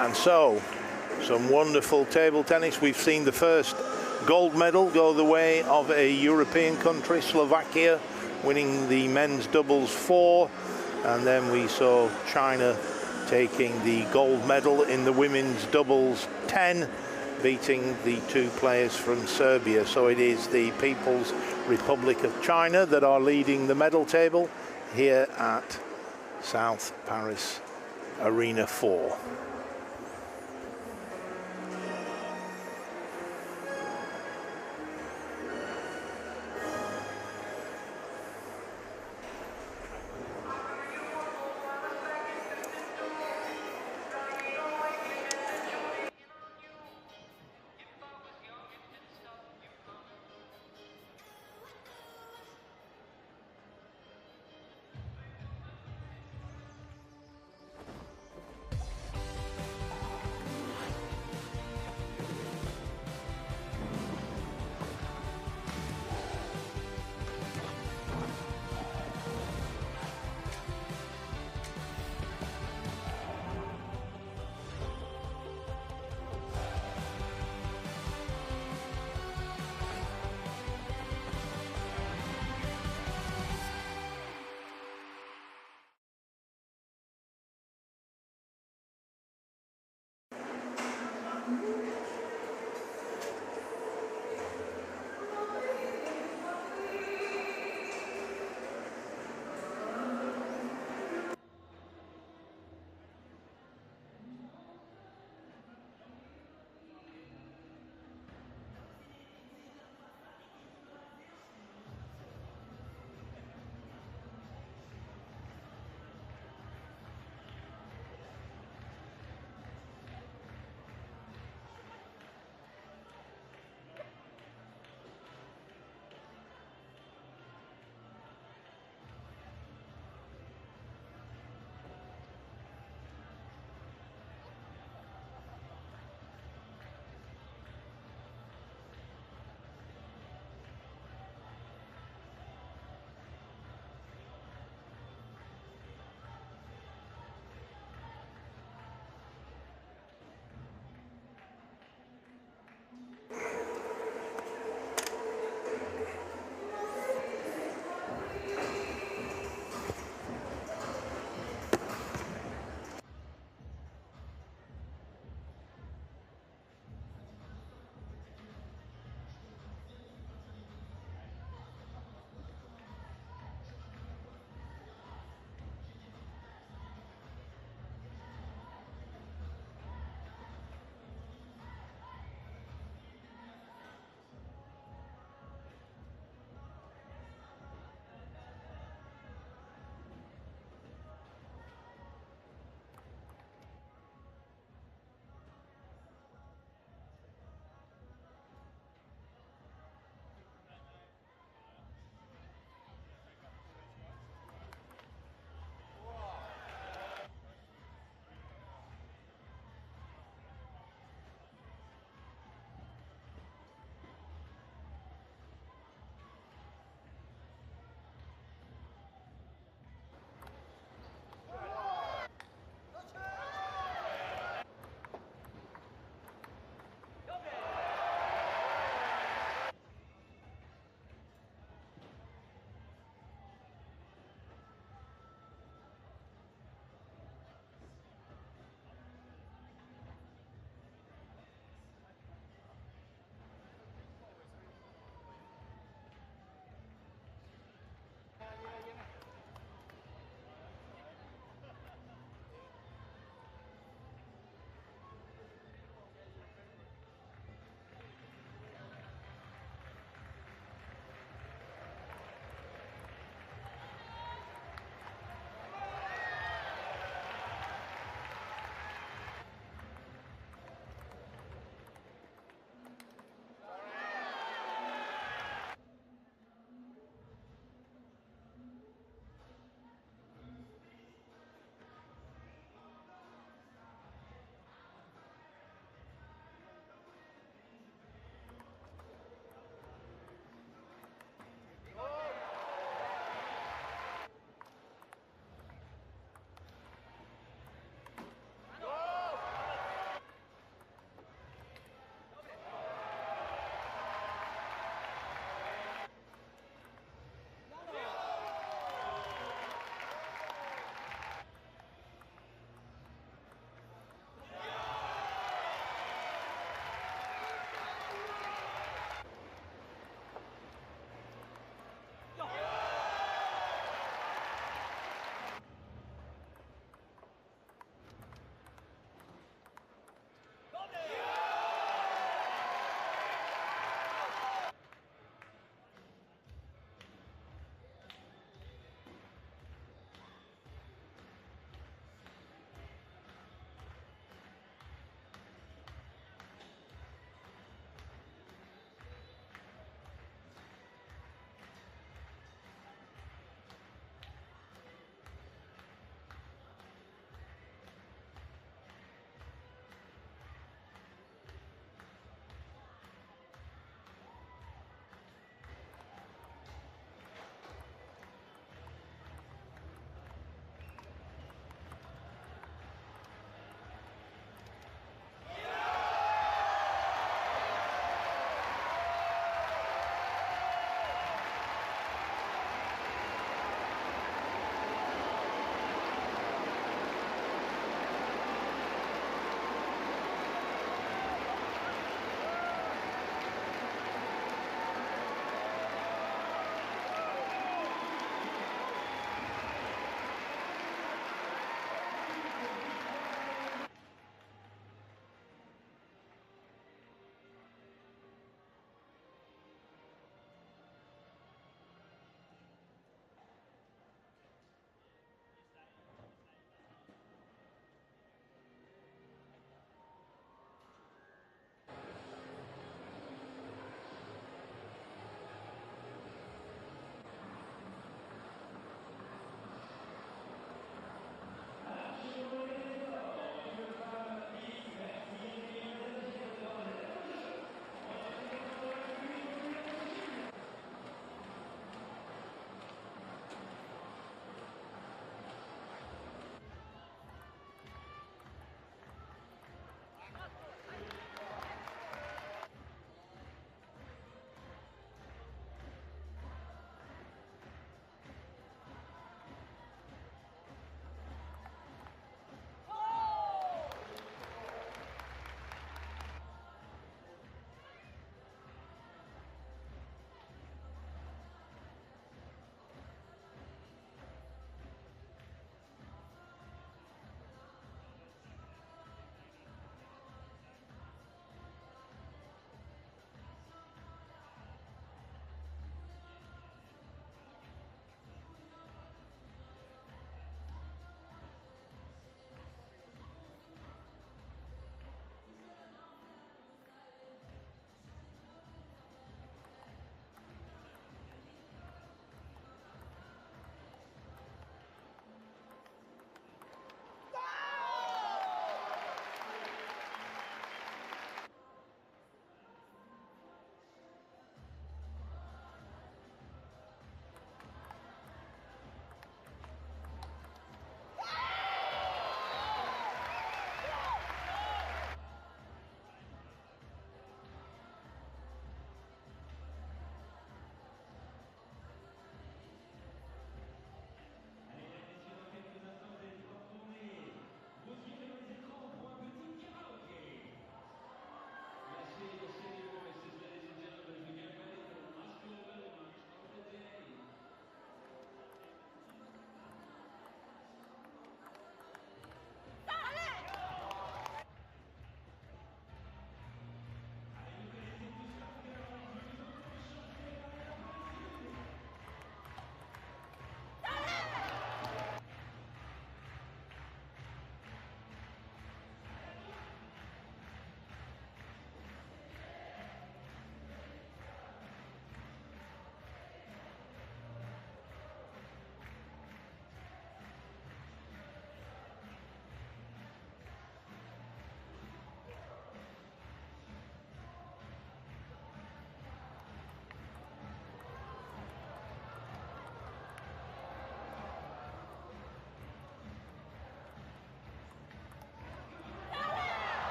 And so, some wonderful table tennis. We've seen the first gold medal go the way of a European country, Slovakia, winning the men's doubles 4. And then we saw China taking the gold medal in the women's doubles 10, beating the two players from Serbia. So it is the People's Republic of China that are leading the medal table here at South Paris Arena 4.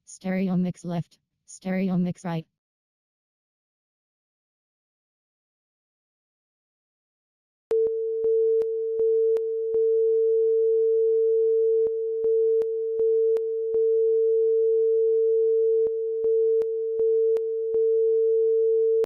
Stereo mix left. Stereo mix right.